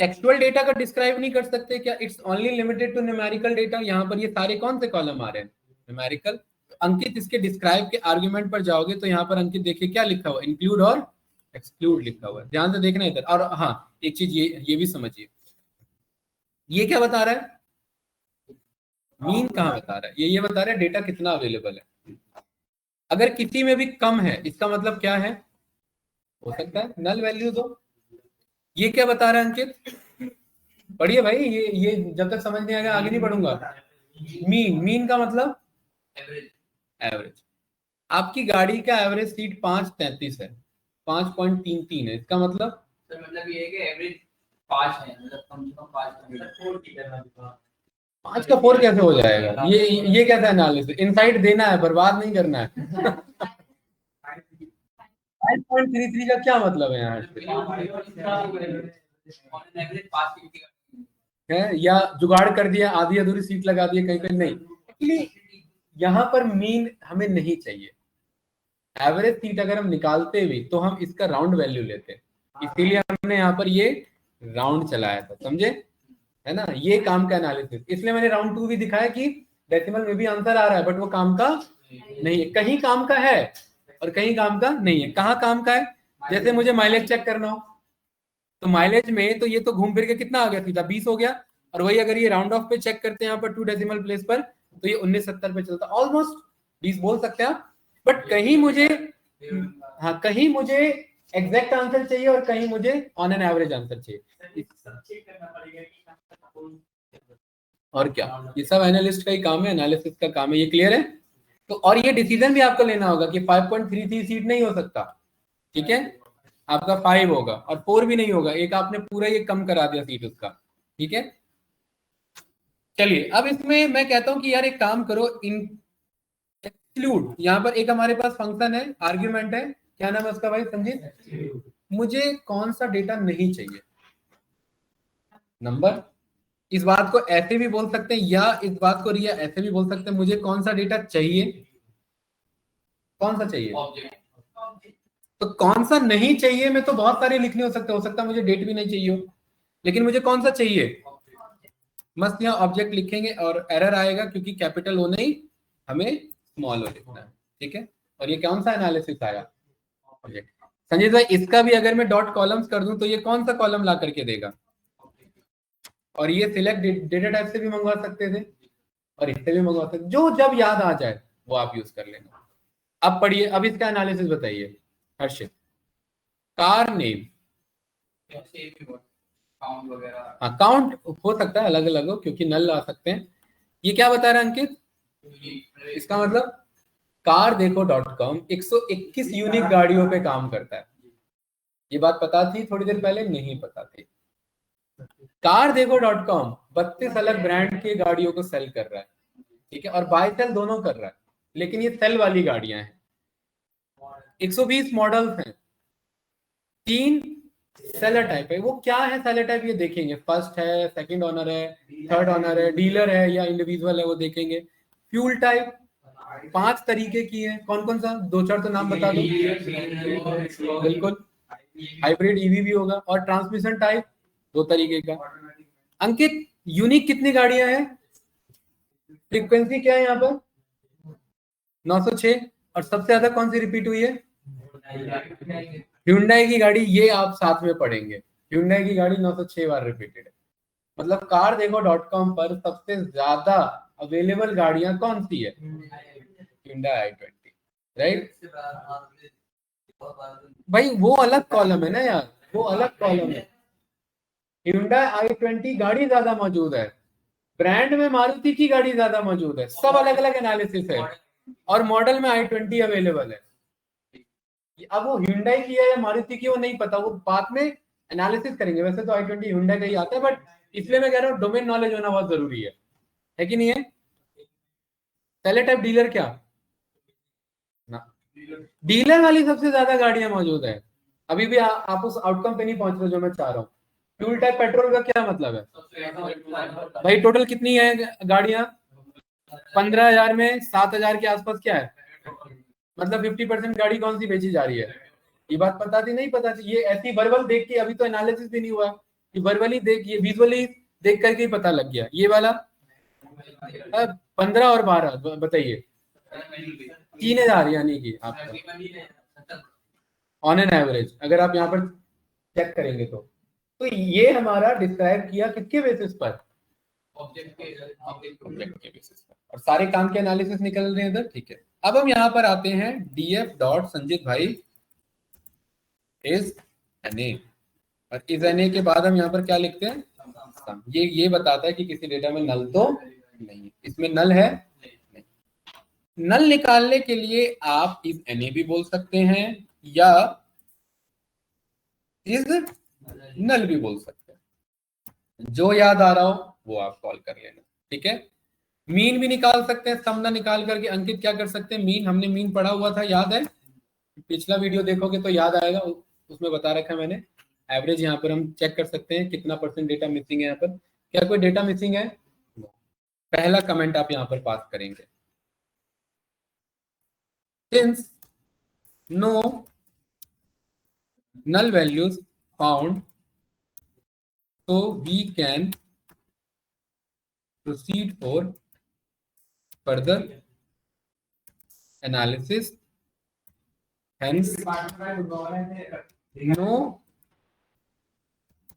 टेक्सुअल डेटा का डिस्क्राइब नहीं कर सकते क्या? It's only limited to numerical data. यहाँ पर ये सारे कौन से कॉलम आ रहे हैं? न्यूमेरिकल। अंकित इसके डिस्क्राइब के आर्गुमेंट पर जाओगे तो यहाँ पर अंकित देखिए क्या लिखा हुआ, इंक्लूड और एक्सक्लूड लिखा हुआ है, ध्यान से देखना इधर। और हाँ एक चीज ये भी समझिए, ये क्या बता रहा है? मीन कहाँ बता रहा है? ये बता रहा है डेटा कितना अवेलेबल है। अगर किसी में भी कम है इसका मतलब क्या है? हो सकता है नल वैल्यू दो। ये क्या बता रहा है अंकित? पढ़िए भाई, ये जब तक समझ नहीं आएगा आगे नहीं पढ़ूंगा। मीन का मतलब एवरेज। आपकी गाड़ी का एवरेज सीट 5.33 है, 5.33 है, इसका मतलब ये है कि एवरेज 5 है, मतलब कम से कम 5 का 4 कैसे हो जाएगा? ये कैसा एनालिसिस? इनसाइट देना है, बर्बाद नहीं करना है। 5.33 का क्या मतलब है यहाँ है? या जुगाड़ कर दिया, आधी अधूरी सीट लगा दी कहीं कहीं, नहीं। एक्चुअली यहाँ पर मीन हमें नहीं चाहिए। एवरेज सीट अगर हम निकालते भी तो हम इसका राउंड वैल्यू लेते, इसीलिए हमने यहाँ पर ये राउंड चलाया था, समझे? है ना, ये काम का एनालिसिस। इसलिए मैंने राउंड 2 भी दिखाया कि डेसिमल में भी आंसर आ रहा है, बट वो काम का नहीं है। कहीं काम का है और कहीं काम का नहीं है। कहाँ काम का है? जैसे मुझे माइलेज चेक करना हो तो माइलेज में तो ये तो घूम फिर के कितना आ गया, सीधा 20 हो गया। और वही अगर ये राउंड ऑफ पे चेक करते हैं यहाँ पर 2 डेसिमल प्लेस पर, तो ये 1970 पे चलता, ऑलमोस्ट 20 बोल सकते हैं आप। बट कहीं मुझे, हाँ कहीं मुझे एग्जैक्ट आंसर चाहिए और कहीं मुझे ऑन एन एवरेज आंसर चाहिए। और क्या, ये सब एनालिस्ट का ही काम है, एनालिसिस का काम है। ये क्लियर है? तो और ये डिसीजन भी आपको लेना होगा कि 5.33 सीट नहीं हो सकता, ठीक है, आपका 5 होगा, और 4 भी नहीं होगा, एक आपने पूरा ये कम करा दिया सीट उसका, ठीक है। चलिए अब इसमें मैं कहता हूं कि यार एक काम करो, इंक्लूड, यहाँ पर एक हमारे पास फंक्शन है, आर्ग्यूमेंट है, क्या नाम है उसका भाई संजीव? मुझे कौन सा डेटा नहीं चाहिए? नंबर। इस बात को ऐसे भी बोल सकते हैं, या इस बात को रिया ऐसे भी बोल सकते हैं, मुझे कौन सा डेटा चाहिए? कौन सा चाहिए? तो कौन सा नहीं चाहिए में तो बहुत सारे लिखने हो सकता है मुझे डेट भी नहीं चाहिए हो, लेकिन मुझे कौन सा चाहिए? मस्त यहाँ ऑब्जेक्ट लिखेंगे और एरर आएगा क्योंकि कैपिटल ओ नहीं, हमें स्मॉल ओ लिखना है, ठीक है। और ये कौन सा एनालिसिस आया? ऑब्जेक्ट। संजय भाई इसका भी अगर मैं डॉट कॉलम्स कर दूं तो ये कौन सा कॉलम ला करके देगा? और ये सिलेक्ट डेटा टाइप से भी मंगवा सकते थे और इससे भी मंगवा सकते, जो जब याद आ जाए वो आप यूज कर लेना। अब पढ़िए, अब इसका एनालिसिस बताइए हर्षित। कार नेम, हाँ काउंट हो सकता है अलग अलग हो क्योंकि नल आ सकते हैं। ये क्या बता रहा है अंकित? इसका मतलब कार देखो .com 121 यूनिक गाड़ियों पे काम करता है। ये बात पता थी थोड़ी देर पहले? नहीं पता थी। कार देखो .com 32 अलग ब्रांड के गाड़ियों को सेल कर रहा है, ठीक है, और बाय सेल दोनों कर रहा है, लेकिन ये सेल वाली गाड़ियां हैं। 120 मॉडल्स हैं, 3 सेलर टाइप है। वो क्या है सेलर टाइप ये देखेंगे, फर्स्ट है, सेकंड ओनर है, थर्ड ओनर है, डीलर है या इंडिविजुअल है वो देखेंगे। फ्यूल टाइप 5 तरीके की है, कौन कौन सा? 2-4 तो नाम बता दो। बिल्कुल, हाइब्रिड ईवी भी होगा। और ट्रांसमिशन टाइप 2 तरीके का। अंकित यूनिक कितनी गाड़ियां हैं? फ्रीक्वेंसी क्या है यहाँ पर? 906। और सबसे ज्यादा कौन सी रिपीट हुई है? Hyundai की गाड़ी, ये आप साथ में पढ़ेंगे। Hyundai की गाड़ी 906 बार रिपीटेड है। मतलब कार देखो .com पर सबसे ज्यादा अवेलेबल गाड़ियां कौन सी है? Hyundai i20, राइट भाई, वो अलग कॉलम है ना यार, वो अलग कॉलम है। Hyundai i20 गाड़ी ज्यादा मौजूद है, ब्रांड में मारुति की गाड़ी ज्यादा मौजूद है, सब अलग अलग एनालिसिस है, और मॉडल में i20 अवेलेबल है। अब वो Hyundai की है या मारुति की वो नहीं पता, वो बाद में एनालिसिस करेंगे। वैसे तो i20 Hyundai का ही आता है, बट इसलिए मैं कह रहा हूँ डोमेन नॉलेज होना बहुत जरूरी है कि नहीं है? पहले टाइप डीलर क्या ना, डीलर वाली सबसे ज्यादा गाड़ियां मौजूद है। अभी भी आप उस आउटकम पे नहीं पहुंच रहे जो मैं चाह रहा हूँ। फ्यूल टाइप पेट्रोल का क्या मतलब है भाई? टोटल कितनी है गाड़ियां? 15,000 में 7,000 के आसपास क्या है, मतलब 50% गाड़ी कौन सी बेची जा रही है? ये बात पता थी नहीं पता थी? ये ऐसी वर्बल देख के, अभी तो एनालिसिस भी नहीं हुआ, ये वर्बली देख, ये विजुअली देख करके ही पता लग गया। ये वाला 15 और 12 बताइए, 3,000 यानी कि आपका ऑन एन एवरेज अगर आप यहाँ पर चेक करेंगे तो ये हमारा डिस्क्राइब किया किसके बेसिस पर? ऑब्जेक्ट के बेसिस पर, और सारे काम के एनालिसिस निकल रहे हैं इधर। ठीक है, अब हम यहाँ पर आते हैं df डॉट संजीत भाई इज एनए, और इज एनए के बाद हम यहाँ पर क्या लिखते हैं? सम। ये बताता है कि किसी डेटा में नल तो नहीं, इसमें नल है नहीं। नल निकालने के लिए आप इज एनए भी बोल सकते हैं या इज नल भी बोल सकते हैं, जो याद आ रहा हो वो आप कॉल कर लेना। ठीक है, मीन भी निकाल सकते हैं, सम ना निकाल करके अंकित क्या कर सकते हैं? मीन, हमने मीन पढ़ा हुआ था, याद है? पिछला वीडियो देखोगे तो याद आएगा, उसमें बता रखा है मैंने। एवरेज यहाँ पर हम चेक कर सकते हैं कितना % डेटा मिसिंग है यहाँ पर। क्या कोई डेटा मिसिंग है? पहला कमेंट आप यहाँ पर पास करेंगे, since no null values found, so we can proceed for further analysis, hence no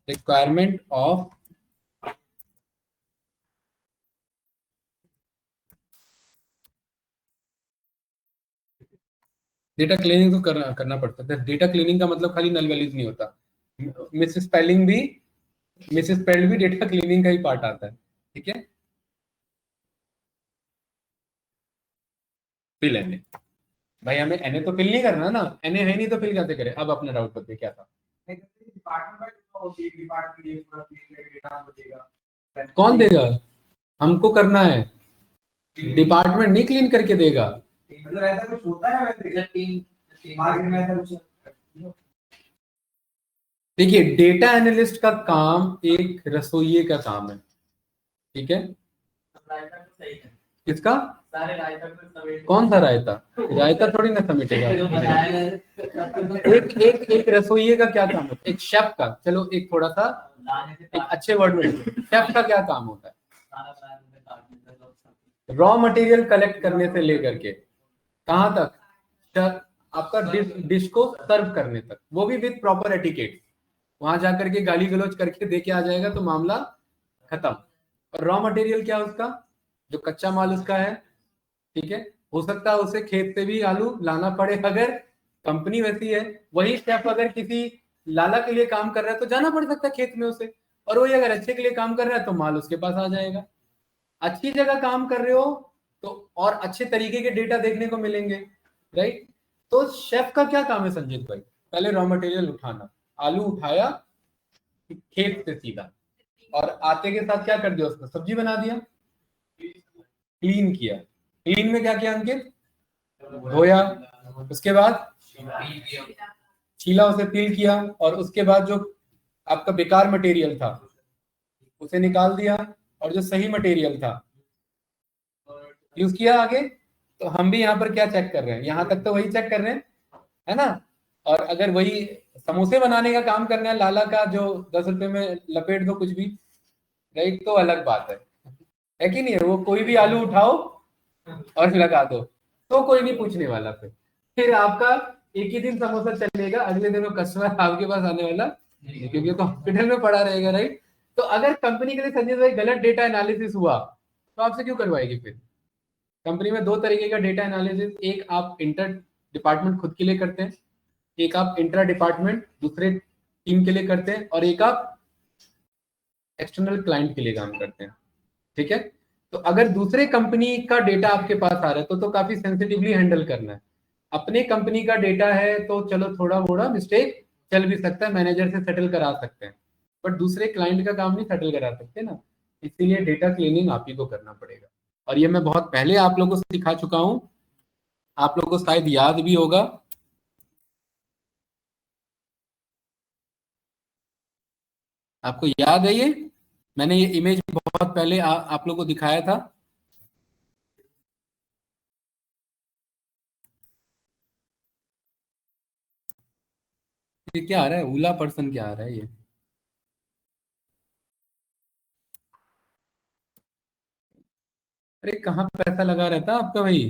requirement of data cleaning तो करना पड़ता है। डेटा क्लीनिंग का मतलब खाली नल वैल्यूज नहीं होता, मिस स्पेलिंग भी डेटा क्लीनिंग का ही पार्ट आता है। ठीक है, फिल एनए भाई, हमें एनए तो फिल नहीं करना ना, एनए है नहीं तो फिल कैसे करें? अब अपना डाउट बताइए क्या था? कौन देगा? हमको करना है, डिपार्टमेंट नहीं क्लीन करके देगा। मतलब ऐसा कुछ होता है देखिए, डेटा एनालिस्ट का काम एक रसोइये का काम है। ठीक है, किसका? कौन सा रायता? रायता थोड़ी ना समेटेगा। एक रसोइये का क्या काम होता है? एक शेफ का, चलो एक थोड़ा सा एक अच्छे वर्ड में, शेफ का क्या काम होता है? रॉ मटेरियल कलेक्ट करने से लेकर के कहां तक? आपका डिश को सर्व करने तक, वो भी विद प्रॉपर एटिकेट। वहां जाकर के गाली गलौज करके देके आ जाएगा तो मामला खत्म। और रॉ मटेरियल क्या उसका? जो कच्चा माल उसका है। ठीक है, हो सकता है उसे खेत से भी आलू लाना पड़े अगर कंपनी वैसी है। वही शेफ अगर किसी लाला के लिए काम कर रहा है तो जाना पड़ सकता है खेत में उसे, और वही अगर अच्छे के लिए काम कर रहा है तो माल उसके पास आ जाएगा। अच्छी जगह काम कर रहे हो तो और अच्छे तरीके के डेटा देखने को मिलेंगे, राइट? तो शेफ का क्या काम है संजीत भाई? पहले रॉ मटेरियल उठाना, आलू उठाया खेत से सीधा, और आटे के साथ क्या कर दिया? उसको सब्जी बना दिया, क्लीन किया। क्लीन में क्या किया अंकित? धोया, उसके बाद छीला, उसे पील किया, और उसके बाद जो आपका बेकार मटेरियल था उसे निकाल दिया, और जो सही मटेरियल था यूज किया आगे। तो हम भी यहाँ पर क्या चेक कर रहे हैं? यहाँ तक तो वही चेक कर रहे हैं, है ना? और अगर वही समोसे बनाने का काम करना है लाला का, जो 10 रुपए में लपेट दो कुछ भी, राइट, तो अलग बात है कि नहीं है? वो कोई भी आलू उठाओ और लगा दो तो कोई नहीं पूछने वाला। फिर आपका एक ही दिन समोसा चलेगा, अगले दिन वो कस्टमर आपके पास आने वाला नहीं, क्योंकि तो हॉस्पिटल में पड़ा रहेगा, राइट? तो अगर कंपनी के लिए संजय भाई गलत डेटा एनालिसिस हुआ तो आपसे क्यों करवाएगी? फिर कंपनी में 2 तरीके का डेटा एनालिसिस, एक आप इंटर डिपार्टमेंट खुद के लिए करते हैं, एक आप इंट्रा डिपार्टमेंट दूसरे टीम के लिए करते हैं, और एक आप एक्सटर्नल क्लाइंट के लिए काम करते हैं। ठीक है। तो अगर दूसरे कंपनी का डेटा आपके पास आ रहा है तो काफी सेंसिटिवली हैंडल करना है। अपने कंपनी का डेटा है तो चलो थोड़ा मोड़ा मिस्टेक चल भी सकता है, मैनेजर से सेटल करा सकते हैं, बट दूसरे क्लाइंट का काम नहीं सेटल करा सकते ना। इसीलिए डेटा क्लीनिंग आप ही को करना पड़ेगा, और ये मैं बहुत पहले आप लोगों को सिखा चुका हूं, आप लोगों को शायद याद भी होगा। आपको याद है ये? मैंने ये इमेज बहुत पहले आप लोगों को दिखाया था। ये क्या आ रहा है, उला पर्सन क्या आ रहा है ये? अरे कहाँ पैसा लगा रहता है आपका भाई?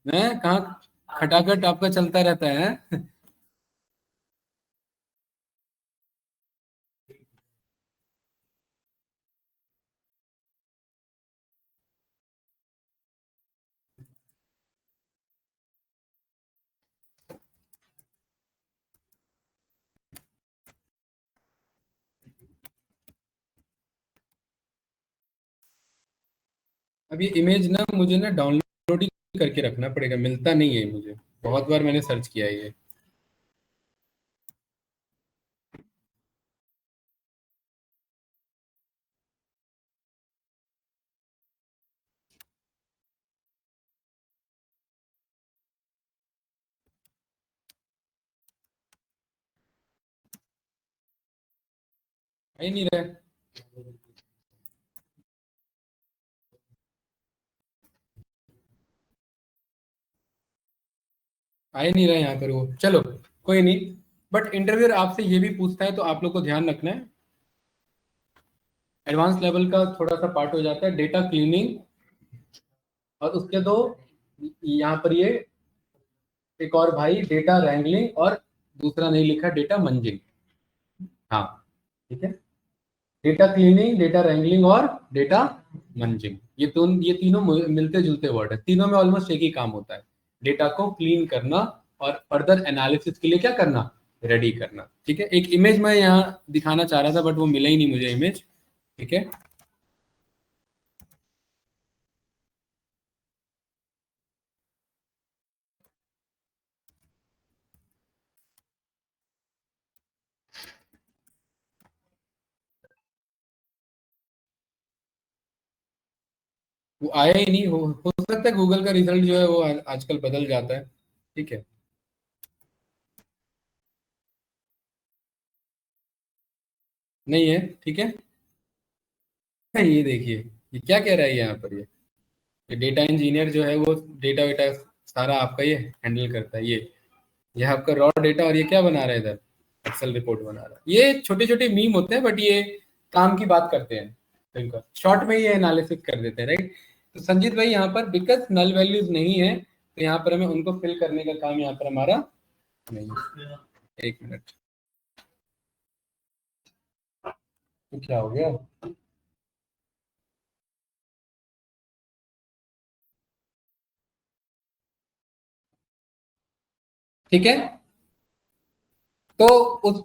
है कहाँ? खटाखट आपका चलता रहता है। अब ये इमेज ना मुझे ना डाउनलोड ही करके रखना पड़ेगा, मिलता नहीं है मुझे, बहुत बार मैंने सर्च किया है ये। आ ही नहीं रहा है। आ ही नहीं रहा है यहाँ पर वो, चलो कोई नहीं। बट इंटरव्यूअर आपसे ये भी पूछता है तो आप लोग को ध्यान रखना है, एडवांस लेवल का थोड़ा सा पार्ट हो जाता है डेटा क्लीनिंग, और उसके दो यहाँ पर ये एक और भाई डेटा रैंगलिंग, और दूसरा नहीं लिखा डेटा मंजिंग। हाँ ठीक है, डेटा क्लीनिंग, डेटा रैंगलिंग और डेटा मंजिंग, ये तीनों मिलते जुलते वर्ड है, तीनों में ऑलमोस्ट एक ही काम होता है, डेटा को क्लीन करना और फर्दर एनालिसिस के लिए क्या करना, रेडी करना। ठीक है, एक इमेज मैं यहाँ दिखाना चाह रहा था बट वो मिला ही नहीं मुझे इमेज। ठीक है, वो आया ही नहीं, हो सकता है गूगल का रिजल्ट जो है वो आजकल बदल जाता है। ठीक है, नहीं है, ठीक है। ये देखिए, ये क्या कह रहा है यहाँ पर, ये डेटा इंजीनियर जो है वो डेटा वेटा सारा आपका ये हैंडल करता है। ये आपका रॉ डेटा, और ये क्या बना रहा है इधर, एक्सेल रिपोर्ट बना रहा है। ये छोटे छोटे मीम होते हैं बट ये काम की बात करते हैं, इनका शॉर्ट में ये एनालिसिस कर देते हैं, राइट। तो संजीत भाई यहाँ पर बिकॉज नल वैल्यूज नहीं है तो यहाँ पर हमें उनको फिल करने का काम यहाँ पर हमारा नहीं है। एक मिनट, तो क्या हो गया? ठीक है, तो उस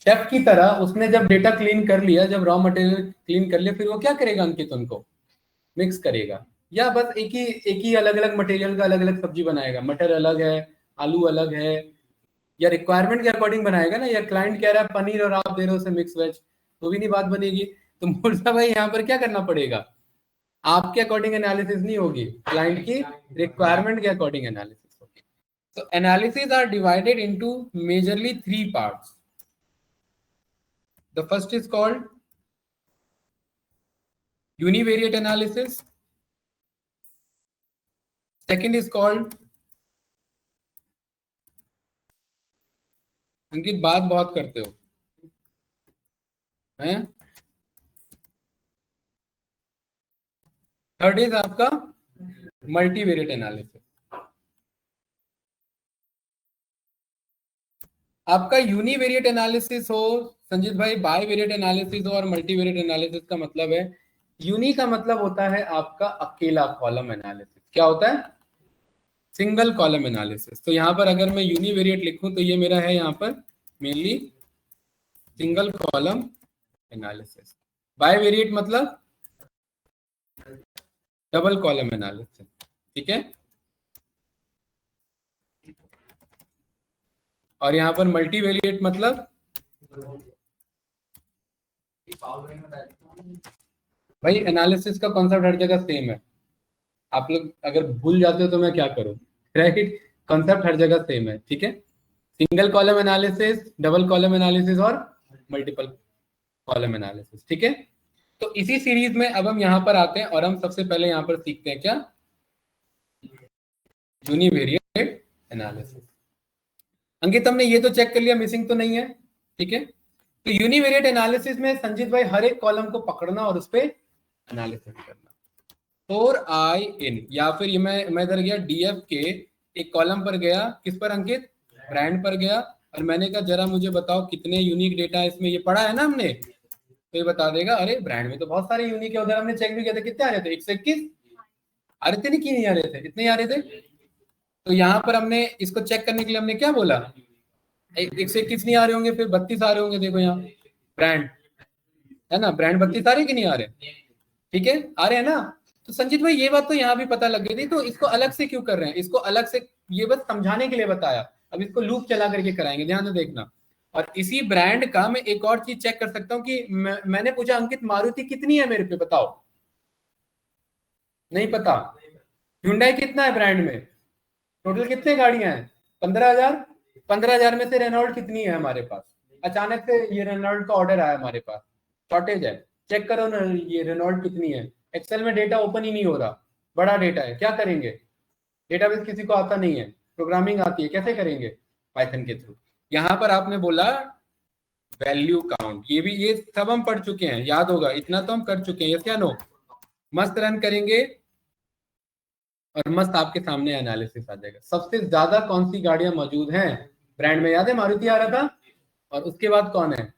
शेफ की तरह उसने जब डेटा क्लीन कर लिया, जब रॉ मटेरियल क्लीन कर लिया, फिर वो क्या करेगा अंकित, उनको मिक्स करेगा, या बस एक ही अलग अलग मटेरियल का अलग अलग सब्जी बनाएगा, मटर अलग है, आलू अलग है, या रिक्वायरमेंट के अकॉर्डिंग बनाएगा ना, या क्लाइंट कह रहा है पनीर और आप दे रहे हो उसे मिक्स वेज, तो भी नहीं बात बनेगी। तो मुर्जा भाई यहाँ पर क्या करना पड़ेगा, आपके अकॉर्डिंग एनालिसिस नहीं होगी, क्लाइंट की रिक्वायरमेंट के अकॉर्डिंग एनालिसिस होगी। तो analysis are divided into majorly three parts. The first is called univariate analysis, second is called, Ankit बात बहुत करते हो हैं, थर्ड इज आपका मल्टीवेरिएट एनालिसिस। आपका यूनिवेरिएट एनालिसिस हो संजीत भाई, बाईवेरिएट एनालिसिस हो, और मल्टीवेरिएट एनालिसिस का मतलब है, यूनी का मतलब होता है आपका अकेला कॉलम एनालिसिस, क्या होता है, सिंगल कॉलम एनालिसिस। तो यहाँ पर अगर मैं यूनिवेरिएट लिखूं तो ये मेरा है यहाँ पर mainly single column analysis. Bivariate मतलब डबल कॉलम एनालिसिस, ठीक है। और यहाँ पर मल्टीवेरिएट मतलब भाई एनालिसिस का कॉन्सेप्ट हर जगह सेम है। आप लोग अगर भूल जाते हो तो मैं क्या करूं, राइट। कॉन्सेप्ट हर जगह सेम है, ठीक है। Single column analysis, double column analysis और मल्टीपल कॉलम एनालिसिस, ठीक है। तो इसी सीरीज में अब हम यहाँ पर आते हैं और हम सबसे पहले यहाँ पर सीखते हैं क्या, यूनिवेरिएट एनालिसिस। अंकित हमने ये तो चेक कर लिया मिसिंग तो नहीं है, ठीक है। तो यूनिवेरिएट एनालिसिस में संजीत भाई हर एक कॉलम को पकड़ना और उस पर एनालिसिस करना। फॉर आई इन, या फिर ये मैं इधर गया डीएफ के एक कॉलम पर गया, किस पर अंकित, ब्रांड पर गया, और मैंने कहा जरा मुझे बताओ कितने यूनिक डेटा है इसमें, ये पढ़ा है ना हमने, तो ये बता देगा अरे ब्रांड में तो बहुत सारे यूनिक है। उधर हमने चेक भी किया था, कितने आ रहे थे, 121 आ रहे थे, नहीं, नहीं आ रहे थे, इतने आ रहे थे। तो यहाँ पर हमने इसको चेक करने के लिए हमने क्या बोला, 121 नहीं आ रहे होंगे, फिर 32 आ रहे होंगे, देखो यहाँ ब्रांड है ना, ब्रांड 32 आ रहे कि नहीं आ रहे, ठीक है, आ रहे हैं ना। तो संजीत भाई ये बात तो यहाँ भी पता लग गई थी, तो इसको अलग से क्यों कर रहे हैं, इसको अलग से ये बस समझाने के लिए बताया। अब इसको लूप चला करके कराएंगे, ध्यान से देखना। और इसी ब्रांड का मैं एक और चीज चेक कर सकता हूँ कि मैंने पूछा अंकित मारुति कितनी है मेरे पे, बताओ, नहीं पता। Hyundai कितना है ब्रांड में, टोटल कितने गाड़ियां हैं, 15,000। 15,000 में से रेनॉल्ट कितनी है हमारे पास, अचानक से ये रेनॉल्ट का ऑर्डर आया हमारे पास, शॉर्टेज है, चेक करो ना ये रेनॉल्ट कितनी है। एक्सेल में डेटा ओपन ही नहीं हो रहा, बड़ा डेटा है, क्या करेंगे, डेटाबेस किसी को आता नहीं है, प्रोग्रामिंग आती है, कैसे करेंगे, पाइथन के थ्रू। यहाँ पर आपने बोला वैल्यू काउंट, ये सब हम पढ़ चुके हैं, याद होगा, इतना तो हम कर चुके हैं, यस या नो। मस्त रन करेंगे और मस्त आपके सामने एनालिसिस आ जाएगा। सबसे ज्यादा कौन सी गाड़ियां मौजूद हैं ब्रांड में, याद है मारुति आ रहा था, और उसके बाद कौन है,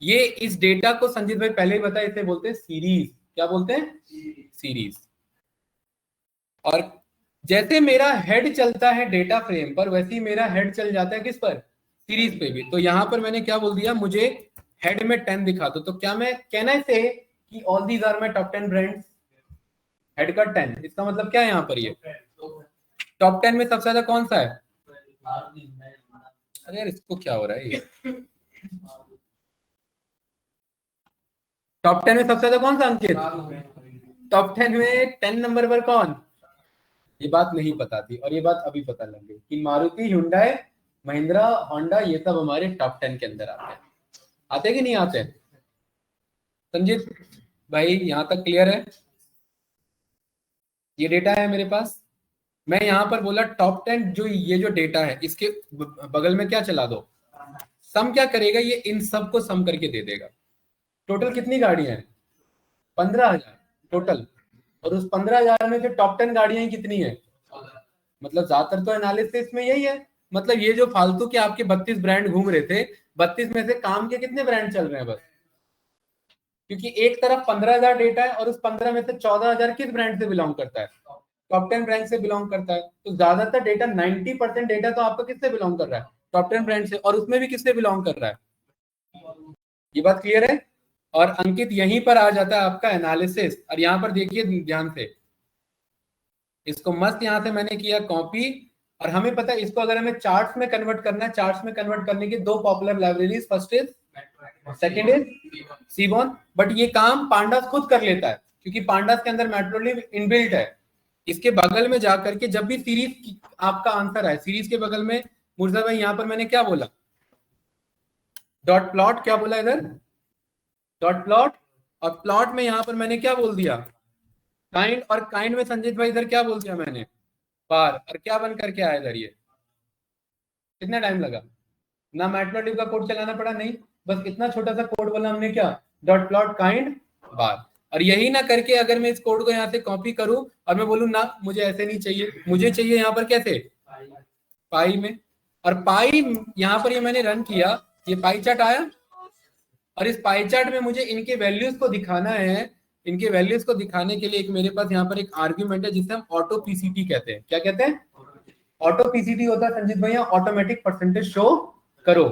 ये इस डेटा को संजीत भाई पहले ही बताया, इसे बोलते हैं सीरीज, क्या बोलते हैं, सीरीज। और जैसे मेरा हेड चलता है डेटा फ्रेम पर, वैसे ही मेरा हेड चल जाता है किस पर, सीरीज पे भी। तो यहां पर मैंने क्या बोल दिया, मुझे हेड में 10 दिखा दो, तो क्या मैं कहना से कि all these are my top 10 brands, head का 10, इसका मतलब क्या है यहाँ पर, ये टॉप 10 में सबसे ज्यादा कौन सा है, अरे यार इसको क्या हो रहा है, ये टॉप 10 में सबसे ज्यादा कौन सा अंकित, टॉप 10 में 10 नंबर पर कौन, ये बात नहीं पता थी और ये बात अभी पता लग गई कि मारुति, Hyundai, महिंद्रा, होंडा, ये सब हमारे टॉप 10 के अंदर आते हैं, आते कि नहीं आते संजीत भाई, यहां तक क्लियर है। ये डेटा है मेरे पास, मैं यहां पर बोला टॉप 10, जो ये जो डेटा है इसके बगल में क्या चला दो, सम क्या करेगा, ये इन सब को सम करके दे देगा। टोटल कितनी गाड़ियां हैं, 15,000 टोटल, और उस 15,000 में से टॉप 10 गाड़ियां ही कितनी है, मतलब ज्यादातर तो एनालिसिस में यही है, मतलब ये जो फालतू के आपके 32 ब्रांड घूम रहे थे, 32 में से काम के कितने ब्रांड चल रहे हैं बस, क्योंकि एक तरफ 15,000 डेटा है और उस 15 में से 14,000 किस ब्रांड से बिलोंग करता है, टॉप 10 ब्रांड से बिलोंग करता है। तो ज्यादातर डेटा 90% डेटा तो आपका किससे बिलोंग कर रहा है, टॉप 10 ब्रांड से, और उसमें भी किससे बिलोंग कर रहा है, ये बात क्लियर है। और अंकित यहीं पर आ जाता है आपका एनालिसिस, और यहाँ पर देखिए ध्यान से, इसको मस्त यहाँ से मैंने किया कॉपी, और हमें पता है इसको अगर हमें चार्ट्स में कन्वर्ट करना है, चार्ट्स में कन्वर्ट करने की दो popular libraries, first is, second is सीबॉन, but ये काम पांडास खुद कर लेता है क्योंकि पांडास के अंदर मैटप्लोलिब इनबिल्ट है। इसके बगल में जाकर के जब भी सीरीज आपका आंसर है, सीरीज के बगल में मुर्जा भाई यहाँ पर मैंने क्या बोला, डॉट प्लॉट, क्या बोला इधर, डॉट प्लॉट, और प्लॉट में यहाँ पर मैंने क्या बोल दिया, काइंड, और काइंड में संजीत भाई इधर क्या बोल दिया मैंने, बार, और क्या बन करके आया इधर, ये कितना टाइम लगा, ना मैटप्लोलिब का कोड चलाना पड़ा, नहीं, बस इतना छोटा सा कोड बोला हमने, क्या, डॉट प्लॉट काइंड बार। और यही ना करके अगर मैं इस कोड को यहाँ से कॉपी करूं और मैं बोलूं ना मुझे ऐसे नहीं चाहिए, मुझे चाहिए यहाँ पर कैसे, पाई में, और पाई यहाँ पर ये मैंने रन किया, ये पाई चार्ट आया, और इस पाई चार्ट में मुझे इनके वैल्यूज को दिखाना है। इनके वैल्यूज को दिखाने के लिए एक मेरे पास यहाँ पर एक आर्ग्यूमेंट है जिसे हम ऑटो पीसीटी कहते हैं, क्या कहते हैं, ऑटो पीसीटी होता है संजीत भैया, ऑटोमेटिक परसेंटेज शो करो,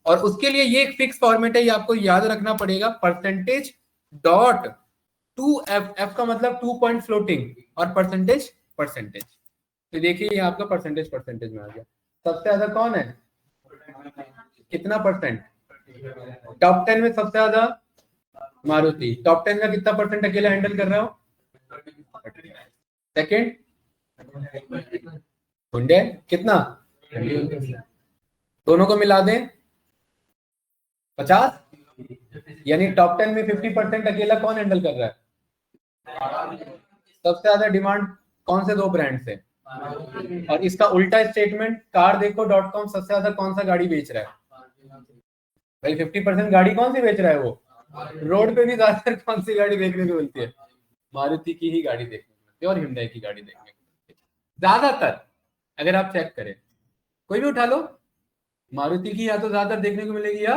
और उसके लिए ये एक फिक्स फॉर्मेट है, ये आपको याद रखना पड़ेगा, परसेंटेज डॉट 2F का मतलब 2 पॉइंट फ्लोटिंग और परसेंटेज। तो देखिए ये आपका परसेंटेज में आ गया। सबसे ज्यादा कौन है, कितना परसेंट? टॉप 10 में सबसे ज्यादा मारुति। टॉप 10 का कितना परसेंट अकेला हैंडल कर रहा हो? सेकंड हुंडई, कितना? दोनों को मिला दें 50, यानी टॉप 10 में 50% अकेला कौन हैंडल कर रहा है? सबसे ज्यादा डिमांड कौन से दो ब्रांड से? और इसका उल्टा स्टेटमेंट, कार देखो .com सबसे ज्यादा कौन सा गाड़ी बेच रहा है? भाई 50% गाड़ी कौन सी बेच रहा है? वो रोड पे भी ज्यादातर कौन सी गाड़ी देखने को मिलती है? मारुति की ही गाड़ी देखने को मिलती है और hyundai की गाड़ी देखने को मिलती है ज्यादातर। अगर आप चेक करें, कोई भी उठा लो, मारुति की या तो ज्यादातर देखने को मिलेगी या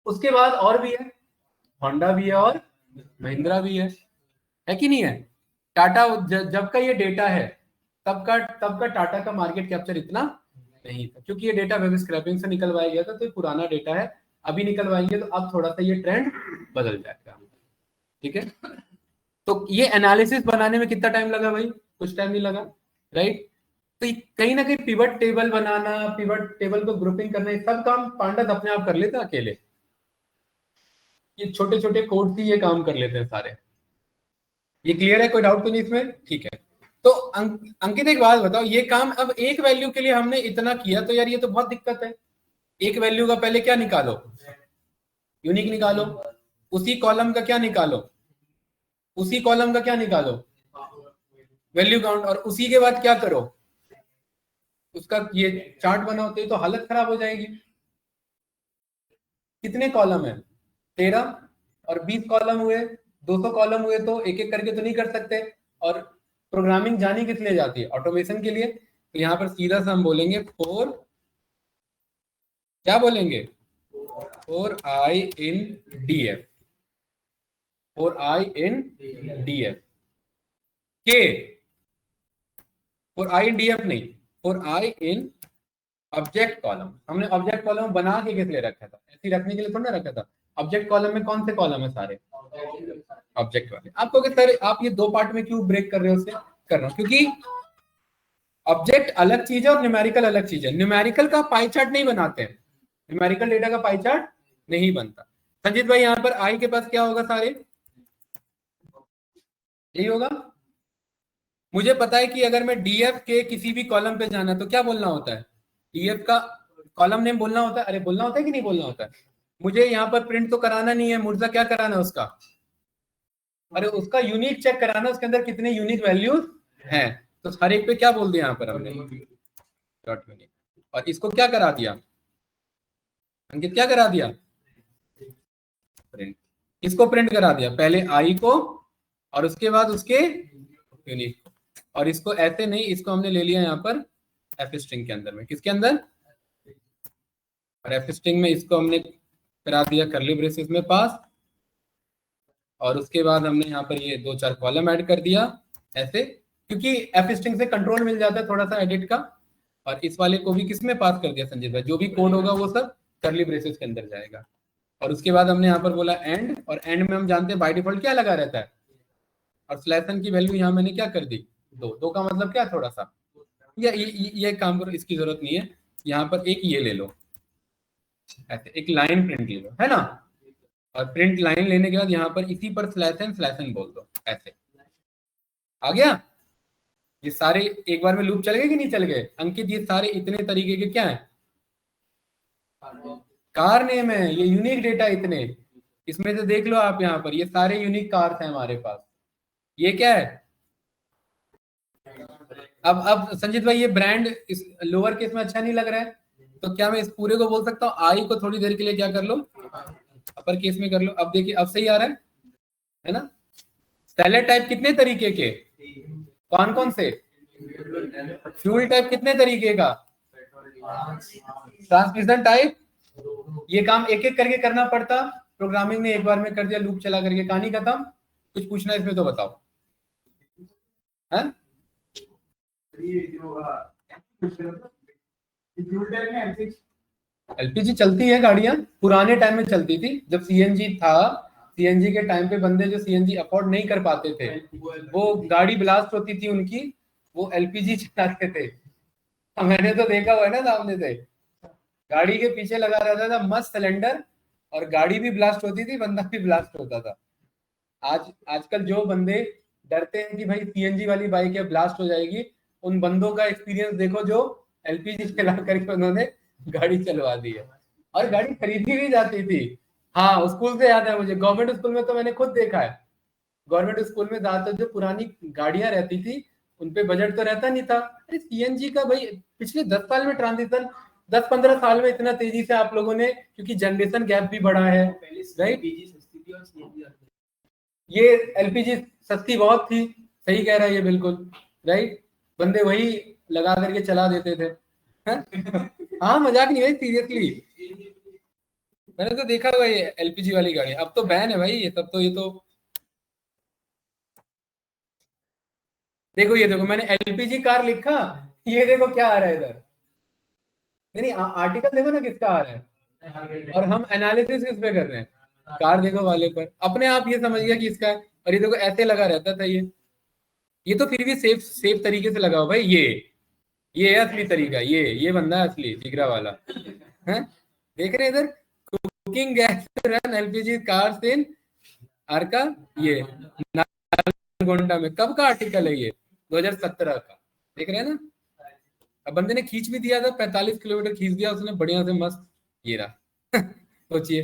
उसके बाद और भी है, होंडा भी है और महिंद्रा भी है कि नहीं है? टाटा जब का ये डेटा है तब का टाटा का मार्केट कैप्चर इतना नहीं था, क्योंकि ये डेटा वेब स्क्रैपिंग से निकलवाया गया था, तो ये पुराना डेटा है। अभी निकलवाएंगे तो अब थोड़ा सा ये ट्रेंड बदल जाएगा, ठीक है। तो ये एनालिसिस बनाने में कितना टाइम लगा भाई? कुछ टाइम नहीं लगा, राइट। तो कहीं ना कहीं पिवट टेबल बनाना, पिवट टेबल को ग्रुपिंग करना, ये सब काम पांडा अपने आप कर लेते हैं अकेले। ये छोटे छोटे कोड से ये काम कर लेते हैं सारे। ये क्लियर है? कोई डाउट तो नहीं इसमें? ठीक है। तो अंकित एक बात बताओ, ये काम अब एक वैल्यू के लिए हमने इतना किया, तो यार ये तो बहुत दिक्कत है। एक वैल्यू का पहले क्या निकालो? यूनिक निकालो। उसी कॉलम का क्या निकालो? उसी कॉलम का क्या निकालो? Value count. और उसी के बाद क्या करो? उसका ये चार्ट बनाओ, तो हालत खराब हो जाएगी। कितने कॉलम है? 13 और 20 कॉलम हुए, 200 कॉलम हुए, तो एक एक करके तो नहीं कर सकते। और प्रोग्रामिंग जानी किस लिए जाती है? ऑटोमेशन के लिए। तो यहाँ पर सीधा सा हम बोलेंगे क्या बोलेंगे? for I in df, for I in df के, for I in df नहीं, for I in object column. हमने ऑब्जेक्ट कॉलम बना के किस लिए रखा था? ऐसे रखने के लिए थोड़ा रखा था। ऑब्जेक्ट कॉलम में कौन से कॉलम है? सारे ऑब्जेक्ट वाले। आपको सर आप ये दो पार्ट में क्यों ब्रेक कर रहे हो? उससे कर रहा हूं क्योंकि ऑब्जेक्ट अलग चीज है और न्यूमेरिकल अलग चीज है। न्यूमेरिकल का पाई चार्ट नहीं बनाते हैं, न्यूमेरिकल डेटा का पाई चार्ट नहीं बनता। संजीत भाई यहाँ पर आई के पास क्या होगा? सारे यही होगा। मुझे पता है कि अगर मैं डीएफ के किसी भी कॉलम पे जाना तो क्या बोलना होता है? डीएफ का कॉलम नेम बोलना होता है। अरे बोलना होता है कि नहीं बोलना होता है? मुझे यहाँ पर प्रिंट तो कराना नहीं है, मुर्जा क्या कराना है उसका? अरे उसका यूनिक चेक कराना, उसके अंदर कितने यूनिक वैल्यूज हैं। तो हर एक पे क्या बोल दिया यहाँ पर हमने? Dot unique. और इसको क्या करा दिया अंकित? क्या करा दिया? प्रिंट। इसको प्रिंट करा दिया, पहले आई को और उसके बाद उसके यूनिक। और इसको ऐसे नहीं, इसको हमने ले लिया यहाँ पर एफ स्ट्रिंग के अंदर में। किसके अंदर? और एफ स्ट्रिंग में इसको हमने करा दिया कर्ली ब्रेसेस में पास। और उसके बाद हमने यहाँ पर ये 2-4 कॉलम ऐड कर दिया ऐसे, क्योंकि एफ स्ट्रिंग से कंट्रोल मिल जाता है थोड़ा सा एडिट का। और इस वाले को भी किसमें पास कर दिया संजीत भाई? जो भी कोड होगा वो सब कर्ली ब्रेसेस के अंदर जाएगा। और उसके बाद हमने यहाँ पर बोला एंड, और एंड में हम जानते हैं बाय डिफॉल्ट क्या लगा रहता है। और स्लैश एन की वैल्यू यहाँ मैंने क्या कर दी? 2 का मतलब क्या? थोड़ा सा ये काम करो, इसकी जरूरत नहीं है। यहाँ पर एक ये ले लो, ऐसे एक लाइन प्रिंट ले लो, है ना। और प्रिंट लाइन लेने के बाद यहाँ पर इसी पर स्लैश एन बोल दो, ऐसे आ गया। ये सारे एक बार में लूप चल गए कि नहीं चल गए अंकित? ये सारे इतने तरीके के क्या है? कार नेम है, ये यूनिक डेटा इतने। इसमें से देख लो आप, यहाँ पर ये सारे यूनिक कार्स हैं हमारे पास। ये क्या है? अब संजीत भाई ये ब्रांड इस लोअर केस में अच्छा नहीं लग रहा है, तो क्या मैं इस पूरे को बोल सकता हूँ आई को थोड़ी देर के लिए क्या कर लो? अपर केस में कर लो। अब देखिए अब सही आ रहा है ना। सैलेड टाइप कितने तरीके के? कौन कौन से? फ्यूल टाइप कितने तरीके का? Transmission type. ये काम एक एक करके करना पड़ता, प्रोग्रामिंग ने एक बार में कर दिया, लूप चला करके, कहानी खत्म। कुछ पूछना इसमें तो बताओ है? एलपीजी चलती है गाड़ियां, पुराने टाइम में चलती थी जब सीएनजी था। सीएनजी के टाइम पे बंदे जो सीएनजी अफोर्ड नहीं कर पाते थे, वो गाड़ी ब्लास्ट होती थी उनकी, वो एलपीजी चलाते थे। मैंने तो देखा हुआ है ना सामने से, गाड़ी के पीछे लगा रहता था मस्त सिलेंडर, और गाड़ी भी ब्लास्ट होती थी, बंदा भी ब्लास्ट होता था। आजकल जो बंदे डरते हैं कि भाई सीएनजी वाली बाइक है ब्लास्ट हो जाएगी, उन बंदों का एक्सपीरियंस देखो जो एलपीजी चला करके उन्होंने गाड़ी चलवा दी है, और गाड़ी खरीदी भी जाती थी। हाँ, स्कूल से याद है मुझे, गवर्नमेंट स्कूल में तो मैंने खुद देखा है। गवर्नमेंट स्कूल में ज्यादातर जो पुरानी गाड़ियां रहती थी उनपे बजट तो रहता नहीं था। अरे सीएनजी का भाई पिछले 10 साल में ट्रांजिशन, 10-15 साल में इतना तेजी से आप लोगों ने, क्योंकि जनरेशन गैप भी बढ़ा है, राइट। ये एलपीजी सस्ती बहुत थी, सही कह रहा है ये बिल्कुल, राइट। बंदे वही लगा करके चला देते थे। हाँ, मजाक नहीं भाई, सीरियसली मैंने तो देखा हुआ ये एलपीजी वाली गाड़ी। अब तो बैन है भाई ये सब, तो ये तो देखो, ये देखो मैंने एलपीजी कार लिखा, ये देखो क्या आ रहा है इधर। नहीं, आर्टिकल देखो ना किसका आ रहा है, और हम एनालिसिस किस पे कर रहे हैं, कार देखो वाले पर। अपने आप ये समझ गया कि इसका है, और ये देखो ऐसे लगा रहता था ये तो फिर भी सेफ सेफ तरीके से लगा हो भाई। ये है असली तरीका, ये बंदा है असली जिगरा वाला है। देख रहे हैं इधर, cooking gas run LPG cars in आरका, ये गोंडा में कब का आर्टिकल है ये, 2017 का। देख रहे हैं ना, अब बंदे ने खींच भी दिया था, 45 किलोमीटर खींच दिया उसने बढ़िया से मस्त, ये रहा। सोचिए,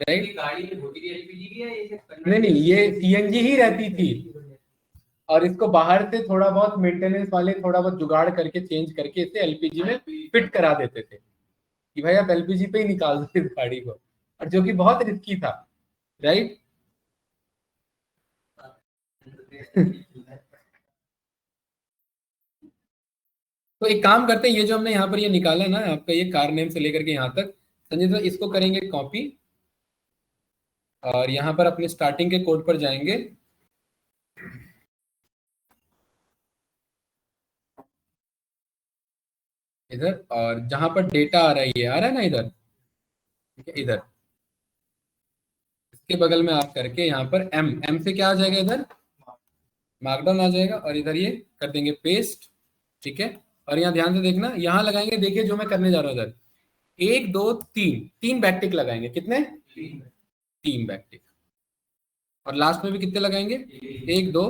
राइट। गाड़ी में होती थी एलपीजी की है ये नहीं, ये सीएनजी ही रहती थी, और इसको बाहर से थोड़ा बहुत मेंटेनेंस वाले थोड़ा बहुत जुगाड़ करके चेंज करके इसे एलपीजी में फिट करा देते थे, कि भाई आप एलपीजी पे ही निकाल दो इस गाड़ी को, और जो कि बहुत रिस्की था, राइट। तो एक काम करते हैं, ये जो हमने यहाँ पर ये निकाला ना आपका, ये कार नेम से लेकर के यहाँ तक, संजय तो इसको करेंगे कॉपी, और यहाँ पर अपने स्टार्टिंग के कोड पर जाएंगे, इधर, और जहां पर डेटा आ रहा है, ये आ रहा है ना इधर, ठीक है, इधर इसके बगल में आप करके यहाँ पर एम एम से क्या आ जाएगा, इधर मार्कडाउन आ जाएगा, और इधर ये कर देंगे पेस्ट, ठीक है। और यहाँ ध्यान से देखना, यहाँ लगाएंगे, देखिए जो मैं करने जा रहा हूँ इधर, 1 2 3 बैकटिक लगाएंगे, कितने, 3 बैकटिक, और लास्ट में भी कितने लगाएंगे, 1 2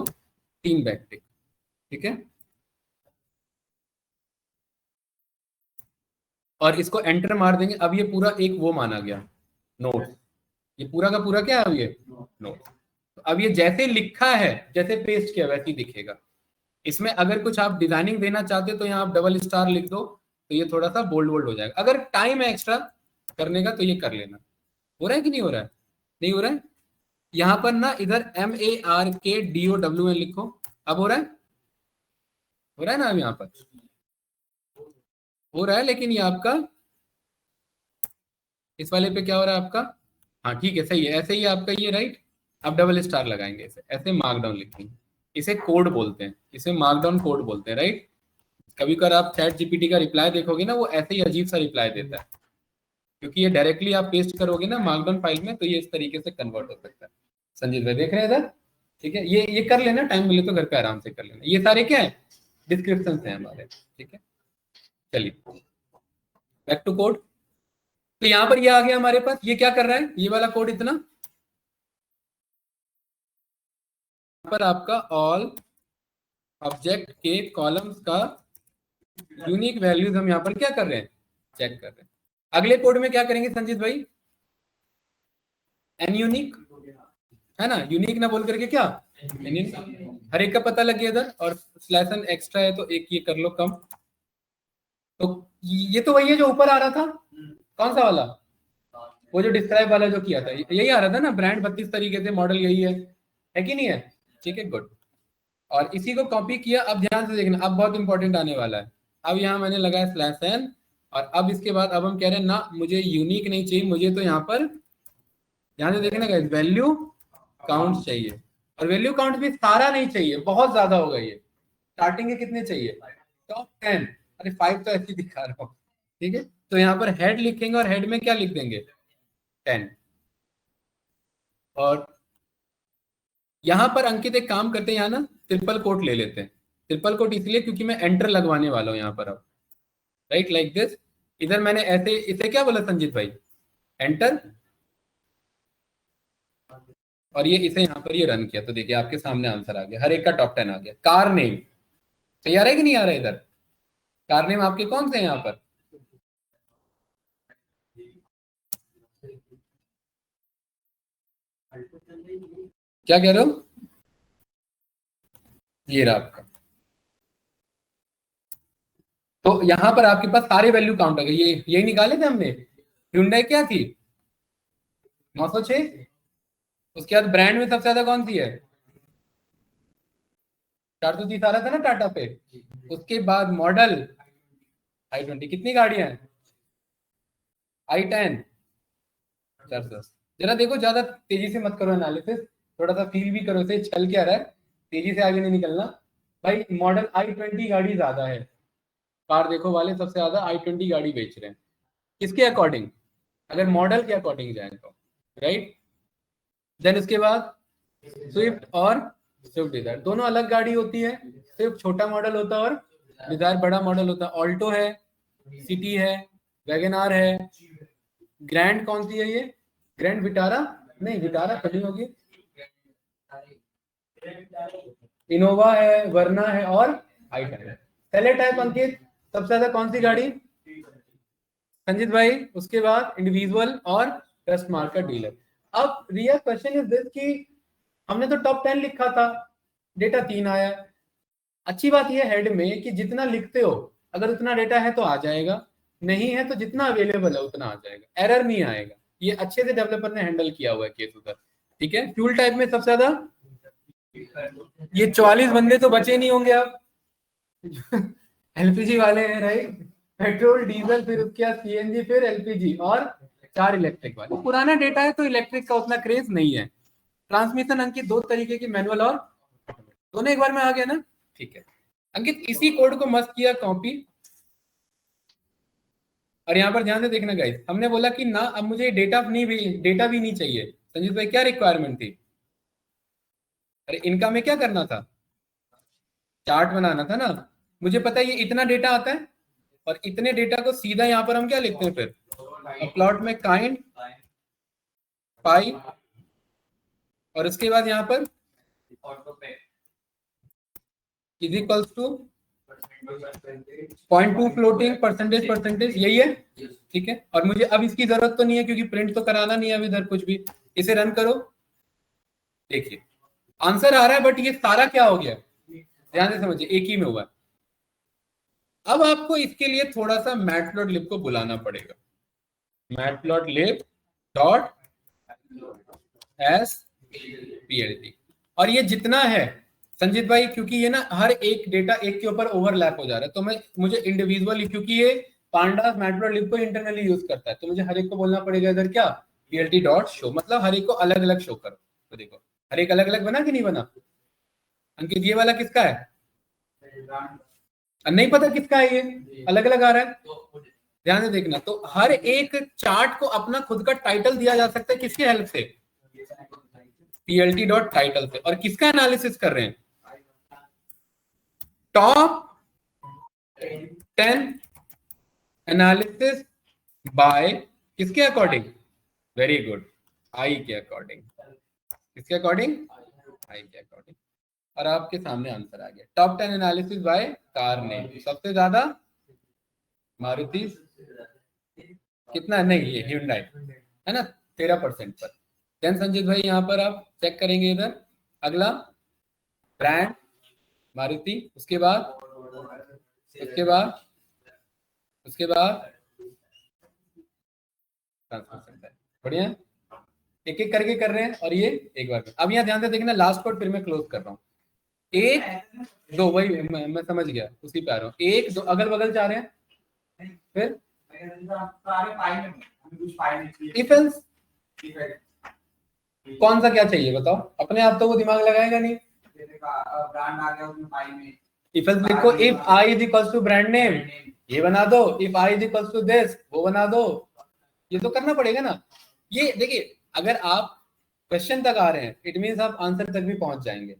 3 बैकटिक, ठीक है। और इसको एंटर मार देंगे। अब ये पूरा एक वो माना गया नोट, ये पूरा का पूरा क्या है, अब ये नोट। तो अब ये जैसे लिखा है, जैसे पेस्ट किया वैसे ही दिखेगा। इसमें अगर कुछ आप डिजाइनिंग देना चाहते हो तो यहाँ आप डबल स्टार लिख दो, तो ये थोड़ा सा बोल्ड बोल्ड हो जाएगा। अगर टाइम है एक्स्ट्रा करने का तो ये कर लेना। हो रहा है कि नहीं हो रहा है, नहीं हो रहा है। यहाँ पर ना इधर MARKDOWN लिखो, अब हो रहा है, हो रहा है ना, अब यहाँ पर हो रहा है, लेकिन ये आपका इस वाले पे क्या हो रहा है आपका, हाँ ठीक है, सही है, ऐसे ही आपका ये, राइट। अब डबल स्टार लगाएंगे, इसे ऐसे मार्कडाउन लिखेंगे, इसे कोड बोलते हैं, इसे मार्कडाउन कोड बोलते हैं, राइट। कभी कभी आप चैट जीपीटी का रिप्लाई देखोगे ना, वो ऐसे ही अजीब सा रिप्लाई देता है, क्योंकि ये डायरेक्टली आप पेस्ट करोगे ना मार्कडाउन फाइल में, तो ये इस तरीके से कन्वर्ट हो सकता है। संजीत भाई देख रहे हैं इधर, ठीक है। ये कर लेना, टाइम मिले तो घर पे आराम से कर लेना। ये सारे क्या है, डिस्क्रिप्शन है हमारे, ठीक है। चलिए बैक टू कोड। तो यहाँ पर ये आ गया हमारे पास, ये क्या कर रहा है, ये वाला कोड इतना पर आपका ऑल ऑब्जेक्ट के कॉलम्स का यूनिक वैल्यूज हम यहाँ पर क्या कर रहे हैं, चेक कर रहे हैं। अगले कोड में क्या करेंगे संजीत भाई, एन यूनिक, है ना, यूनिक ना बोल करके क्या, हर एक का पता लग गया इधर, और स्लैश एन एक्स्ट्रा है तो एक ये कर लो कम। तो ये तो वही है जो ऊपर आ रहा था, कौन सा वाला, वो जो डिस्क्राइब वाला जो किया था, यही आ रहा था ना, ब्रांड 32 तरीके से, मॉडल यही है कि नहीं है, ठीक है, गुड। और इसी को कॉपी किया। अब ध्यान से देखना, अब बहुत इंपॉर्टेंट आने वाला है। अब यहाँ मैंने लगाया स्लैश एन, और अब इसके बाद अब हम कह रहे हैं ना, मुझे यूनिक नहीं चाहिए, मुझे तो यहाँ पर ध्यान से देखना गाइस, वैल्यू काउंट चाहिए। और वैल्यू काउंट भी सारा नहीं चाहिए, बहुत ज्यादा होगा ये। स्टार्टिंग के कितने चाहिए, टॉप 10, अरे 5 तो ऐसे ही दिखा रहा हूँ, ठीक है। तो यहाँ पर हेड लिखेंगे, और हेड में क्या लिख देंगे, 10, और यहां पर अंकित एक काम करते हैं, यहाँ ना ट्रिपल कोट ले लेते हैं। ट्रिपल कोट इसलिए क्योंकि मैं एंटर लगवाने वाला हूँ यहाँ पर अब, राइट, लाइक दिस। इधर मैंने ऐसे इसे क्या बोला संजीत भाई, एंटर, और ये इसे यहाँ पर ये रन किया, तो देखिए आपके सामने आंसर आ गया, हर एक का टॉप 10 आ गया। कार नेम सही आ रहा है कि नहीं आ रहा है? इधर कार नेम आपके कौन से हैं यहाँ पर? क्या कह रहे हो? ये रहा आपका। तो यहाँ पर आपके पास सारे वैल्यू काउंट हो गए, ये यही निकाले थे हमने। Hyundai क्या थी? 906। उसके बाद ब्रांड में सबसे ज्यादा कौन सी है? 430 आ रहा था ना टाटा पे। उसके बाद मॉडल i20, कितनी गाड़ियां हैं? i10 410। जरा देखो, ज्यादा तेजी से मत करो एनालिसिस, थोड़ा सा फील भी करो, इसे चल क्या रहा है, तेजी से आगे नहीं निकलना भाई। मॉडल i20 गाड़ी ज्यादा है, कार देखो वाले सबसे ज्यादा i20 गाड़ी बेच रहे हैं। किसके अकॉर्डिंग? अगर मॉडल के अकॉर्डिंग जाए तो, राइट। देन उसके बाद स्विफ्ट और स्विफ्ट डिजायर दोनों अलग गाड़ी होती है। स्विफ्ट छोटा मॉडल होता है और डिजायर बड़ा मॉडल होता है। ऑल्टो है, सिटी है, वैगन आर है। ग्रैंड कौन सी है ये? ग्रैंड विटारा नहीं, विटारा कभी होगी। इनोवा है, वर्ना है और i10 है। सेलेक्ट टाइप अंकित सबसे ज्यादा कौन सी गाड़ी? संजीत भाई। उसके बाद इंडिविजुअल और ट्रस्ट मार्केट डीलर। अब रियल क्वेश्चन इज दिस कि हमने तो टॉप 10 लिखा था, डेटा 3 आया। अच्छी बात यह हेड में कि जितना लिखते हो अगर उतना डेटा है तो आ जाएगा, नहीं है तो जितना अवेलेबल है उतना आ जाएगा, एरर नहीं आएगा। ये अच्छे से डेवलपर ने हैंडल किया हुआ है केस उधर, ठीक है। फ्यूल टाइप में सबसे ज्यादा ये 44 बंदे तो बचे नहीं होंगे अब एलपीजी वाले हैं, राइट। पेट्रोल डीजल, फिर उसके बाद सीएनजी, फिर एलपीजी और 4 इलेक्ट्रिक वाले। पुराना डेटा है तो इलेक्ट्रिक का उतना क्रेज नहीं है। ट्रांसमिशन अंकित 2 तरीके की, मैनुअल और दोनों एक बार में आ गया ना, ठीक है। अंकित इसी कोड को मस्त किया कॉपी, और यहाँ पर ध्यान से देखना गाइस, हमने बोला कि ना अब मुझे डेटा भी नहीं चाहिए। संजीत भाई क्या रिक्वायरमेंट थी? अरे इनका में क्या करना था? चार्ट बनाना था ना। मुझे पता है ये इतना डेटा आता है, और इतने डेटा को सीधा यहाँ पर हम क्या लिखते हैं फिर? प्लॉट में काइंड पाई, और उसके बाद यहाँ पर is equals to 0.2 floating percentage, यही है, ठीक है। और मुझे अब इसकी जरूरत तो नहीं है क्योंकि प्रिंट तो कराना नहीं है अब इधर कुछ भी। इसे रन करो, देखिए आंसर आ रहा है, बट ये सारा क्या हो गया, ध्यान से समझिए, एक ही में हुआ है। अब आपको इसके लिए थोड़ा सा मैटप्लॉटलिब को बुलाना पड़ेगा। मैटप्लॉटलिब डॉट SPLT, और ये जितना है संजीत भाई, क्योंकि ये ना हर एक डेटा एक के ऊपर ओवरलैप हो जा रहा है, तो मुझे इंडिविजुअली, क्योंकि ये पांडास मैटप्लॉटलिब को इंटरनली यूज करता है, तो मुझे हर एक को बोलना पड़ेगा इधर क्या, PLT डॉट शो, मतलब हर एक को अलग अलग शो करो। तो देखो हर एक अलग अलग बना कि नहीं बना? अंकित ये वाला किसका है? नहीं पता किसका है, ये अलग अलग आ रहा है, ध्यान से देखना। तो हर एक चार्ट को अपना खुद का टाइटल दिया जा सकता है, किसके हेल्प से? PLT डॉट टाइटल से। और किसका एनालिसिस कर रहे हैं? टॉप 10 एनालिसिस बाय किसके अकॉर्डिंग? वेरी गुड, आई के अकॉर्डिंग। किसके अकॉर्डिंग? आई के अकॉर्डिंग। और आपके सामने आंसर आ गया, top 10 analysis by car name. सबसे ज्यादा मारुति, कितना? नहीं, ये Hyundai है ना, 13% पर। देन संजीत भाई यहाँ पर आप चेक करेंगे इधर, अगला ब्रांड मारुति, उसके बाद ट्रांसमिशन। बढ़िया, एक एक करके कर रहे हैं, और ये एक बार में। अब यहाँ ध्यान से देखना, लास्ट कोड फिर मैं क्लोज कर रहा हूँ। 1 2, वही मैं समझ गया, उसी पे आ रहा हूँ। 1 2 अगल बगल जा रहे हैं, फिर इफ एल्स। कौन सा क्या चाहिए बताओ, अपने आप तो वो दिमाग लगाएगा नहीं। ब्रांड आ गया उसमें पाई में, इफ एल्स लिखो, if I is equals to brand name, ये बना दो। If I is equals to this, वो बना दो। ये तो करना पड़ेगा ना। ये देखिए, अगर आप क्वेश्चन तक आ रहे हैं, इट मीन्स आप आंसर तक भी पहुंच जाएंगे।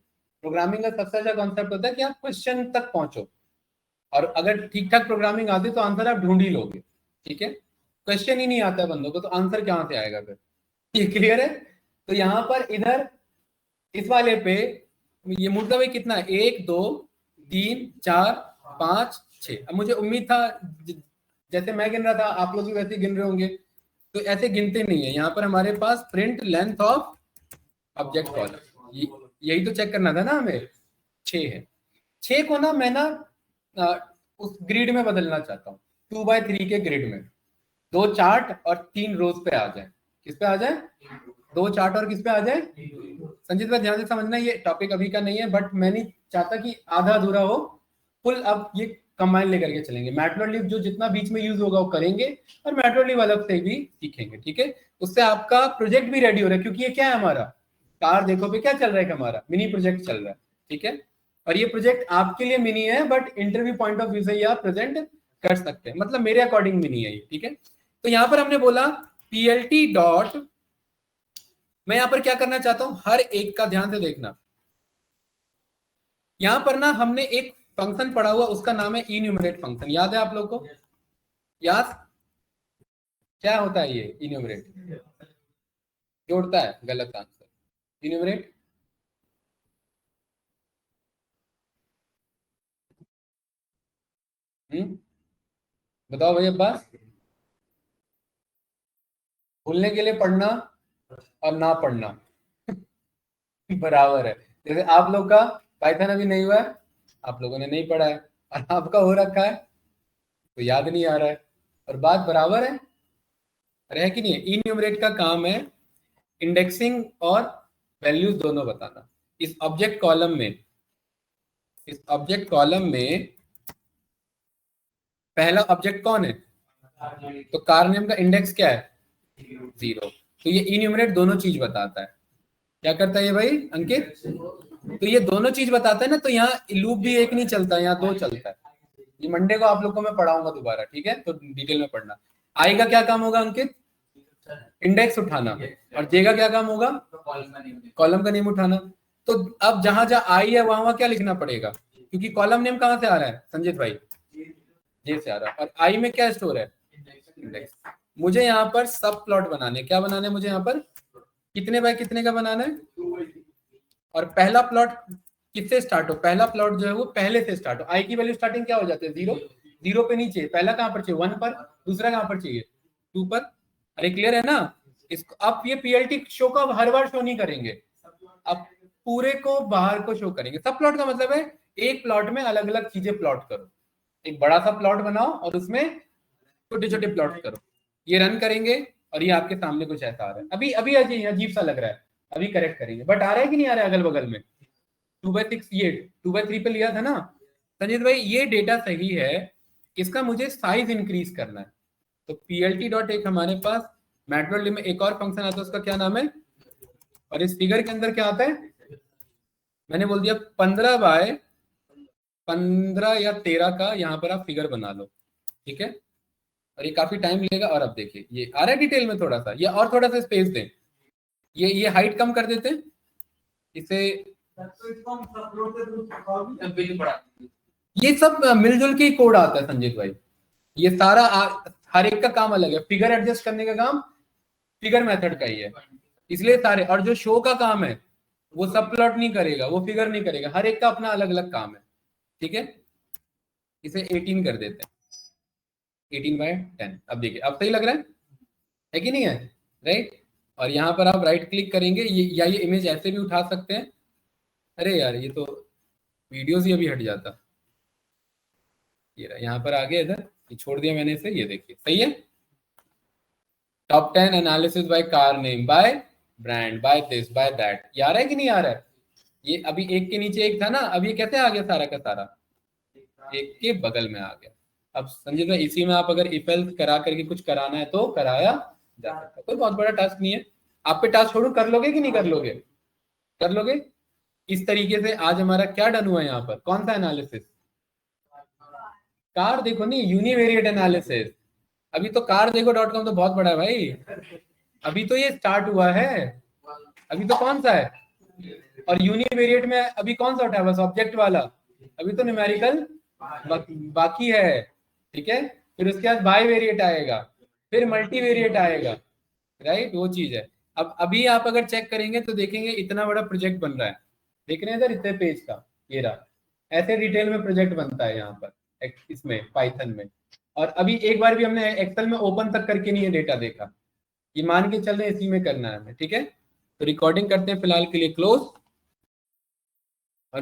प्रोग्रामिंग का सबसे अच्छा कॉन्सेप्ट होता है कि आप क्वेश्चन तक पहुंचो, और अगर ठीक ठाक प्रोग्रामिंग आती तो आंसर आप ढूंढ ही लोगे। ठीक है, क्वेश्चन ही नहीं आता है बंदों को तो आंसर कहाँ से आएगा फिर? ये क्लियर है? तो यहाँ पर इधर इस वाले पे ये मुर्दा भाई कितना है, 1 2 3 4 5 6। अब मुझे उम्मीद था जैसे मैं गिन रहा था आप लोग भी वैसे गिन रहे होंगे, तो ऐसे गिनते नहीं है। यहाँ पर हमारे पास print length of object column, यही तो चेक करना था ना हमें। 6 है, 6 को ना मैं ना उस ग्रिड में बदलना चाहता हूँ, 2x3 के ग्रिड में 2 चार्ट और 3 रोज पे आ जाए। किस पे आ जाए? 2 चार्ट और किस पे आ जाए? संजीत भाई ध्यान से समझना, ये टॉपिक अभी का नहीं है, बट मैं नहीं चाहता कि आधा अधूरा हो, फुल अब ये कंबाइन लेकर के चलेंगे। मैटप्लॉटलिब जो जितना बीच में यूज होगा वो करेंगे, और मैटप्लॉटलिब अलग से भी सीखेंगे। ठीक है, उससे आपका प्रोजेक्ट भी रेडी हो रहा है, क्योंकि ये क्या है हमारा कार देखो पे क्या चल रहा है, हमारा मिनी प्रोजेक्ट चल रहा है। ठीक है, और ये प्रोजेक्ट आपके लिए मिनी है, but interview point of view से ये आप प्रेजेंट कर सकते हैं, मतलब मेरे अकॉर्डिंग मिनी है ये। ठीक है, तो यहाँ पर हमने बोला पीएलटी डॉट, मैं यहाँ पर क्या करना चाहता हूं, हर एक का ध्यान से देखना। यहां पर ना हमने एक फंक्शन पढ़ा हुआ, उसका नाम है इन्यूमरेट फंक्शन, याद है आप लोग को? याद क्या होता है ये इन्यूमरेट? जोड़ता है, गलत आंसर। इन्यूमरेट बताओ भैया, बस भूलने के लिए पढ़ना और ना पढ़ना बराबर है। जैसे आप लोग का पाइथन अभी नहीं हुआ है, आप लोगों ने नहीं पढ़ा है, और आपका हो रखा है तो याद नहीं आ रहा है, और बात बराबर है। अरे है कि नहीं है? इन्यूमरेट का काम है इंडेक्सिंग और वैल्यूज दोनों बताना। इस ऑब्जेक्ट कॉलम में, इस ऑब्जेक्ट कॉलम में पहला ऑब्जेक्ट कौन है? तो कार नेम का इंडेक्स क्या है? 0। तो ये इन्यूमरेट दोनों चीज बताता है। क्या करता है ये भाई अंकित? तो ये दोनों चीज बताता है ना, तो यहाँ लूप भी एक नहीं चलता, यहाँ 2 चलता है। ये मंडे को आप लोग को मैं पढ़ाऊंगा दोबारा, ठीक है, तो डिटेल में पढ़ना। आई का क्या काम होगा अंकित? इंडेक्स उठाना। और जे का क्या काम होगा? कॉलम का नेम उठाना। तो अब जहां जहां आई है वहां वहां क्या लिखना पड़ेगा, क्योंकि कॉलम नेम कहां से आ रहा है संजीत भाई? जे से आ रहा है, और आई में क्या स्टोर है? इंडेक्स। मुझे यहाँ पर सब प्लॉट बनाने, क्या बनाने हैं मुझे यहाँ पर? कितने बाय कितने का बनाना है? और पहला प्लॉट किससे स्टार्ट हो? पहला प्लॉट जो है वो पहले से स्टार्ट हो। आई की वैल्यू स्टार्टिंग क्या हो जाती है? 0। 0 पे नीचे पहला कहां पर चाहिए? 1 पर। दूसरा कहां पर चाहिए? 2 पर। अरे क्लियर है ना? इसको अब ये पीएलटी शो का हर बार शो नहीं करेंगे, अब पूरे को बाहर को शो करेंगे। सब प्लॉट का मतलब है एक प्लॉट में अलग अलग चीजें प्लॉट करो, एक बड़ा सा प्लॉट बनाओ और उसमें छोटे छोटे प्लॉट करो। ये रन करेंगे और ये आपके सामने कुछ ऐसा आ रहा है। अभी अभी अजीब सा लग रहा है, अभी करेक्ट करेंगे, बट आ रहा है कि नहीं आ रहा है अगल बगल में? 2/6, ये 2/3 पे लिया था ना संजीत भाई, ये डेटा सही है, इसका मुझे साइज इंक्रीज करना है। तो पीएलटी डॉट एक हमारे पास मैटप्लॉटलिब में एक और फंक्शन आता है, उसका क्या नाम है? और इस फिगर के अंदर क्या आता है? मैंने बोल दिया 15/15 या 13 का यहाँ पर आप फिगर बना लो। ठीक है, और ये काफी टाइम लेगा। और अब देखिए ये आ रहा है डिटेल में थोड़ा सा, ये और थोड़ा सा स्पेस दें, ये हाइट कम कर देते हैं इसे। ये सब मिलजुल के कोड आता है संजीत भाई, ये सारा हर एक का काम अलग है। फिगर एडजस्ट करने का काम फिगर मेथड का ही है, इसलिए सारे। और जो शो का काम है वो सब प्लॉट नहीं करेगा, वो फिगर नहीं करेगा, हर एक का अपना अलग अलग काम है। ठीक है, इसे 18 कर देते हैं, 18/10। अब देखिए अब सही लग रहा है कि नहीं है? राइट। और यहाँ पर आप राइट क्लिक करेंगे, या ये इमेज ऐसे भी उठा सकते हैं। अरे यार ये तो वीडियोस ही अभी हट जाता। ये रहा, यहाँ पर आ गया, इधर ये छोड़ दिया मैंने इसे, ये देखिए सही है। Top 10 analysis by car name, by brand, by this, by that. ये आ रहा है कि नहीं आ रहा है? ये अभी एक के नीचे एक था ना, अब ये कैसे आ गया सारा का सारा एक के बगल में आ गया। अब संजीत भाई इसी में आप अगर इफ एल्स करा करके कुछ कराना है तो कराया जा सकता है, कोई बहुत बड़ा टास्क नहीं है। आप पे टास्क छोड़ू, कर लोगे कि नहीं कर लोगे? कर लोगे। इस तरीके से आज हमारा क्या डन हुआ है यहाँ पर? कौन सा एनालिसिस? कार देखो नहीं, यूनिवेरिएट एनालिसिस। अभी तो कार देखो .com तो बहुत बड़ा है भाई, अभी तो ये स्टार्ट हुआ है। अभी तो कौन सा है, और यूनिवेरिएट में अभी कौन सा उठा है, बस ऑब्जेक्ट वाला, अभी तो न्यूमेरिकल बाकी है, ठीक है। फिर उसके बाद बाईवेरिएट आएगा, फिर मल्टीवेरिएट आएगा, राइट, वो चीज है। अब अभी आप अगर चेक करेंगे तो देखेंगे इतना बड़ा प्रोजेक्ट बन रहा है, देख रहे हैं सर इतने पेज का, ये रहा, ऐसे डिटेल में प्रोजेक्ट बनता है यहाँ पर इसमें पाइथन में। और अभी एक बार भी हमने एक्सेल में ओपन तक करके नहीं ये डेटा देखा, ये मान के चल रहे इसी में करना है हमें, ठीक है। तो रिकॉर्डिंग करते हैं फिलहाल के लिए क्लोज।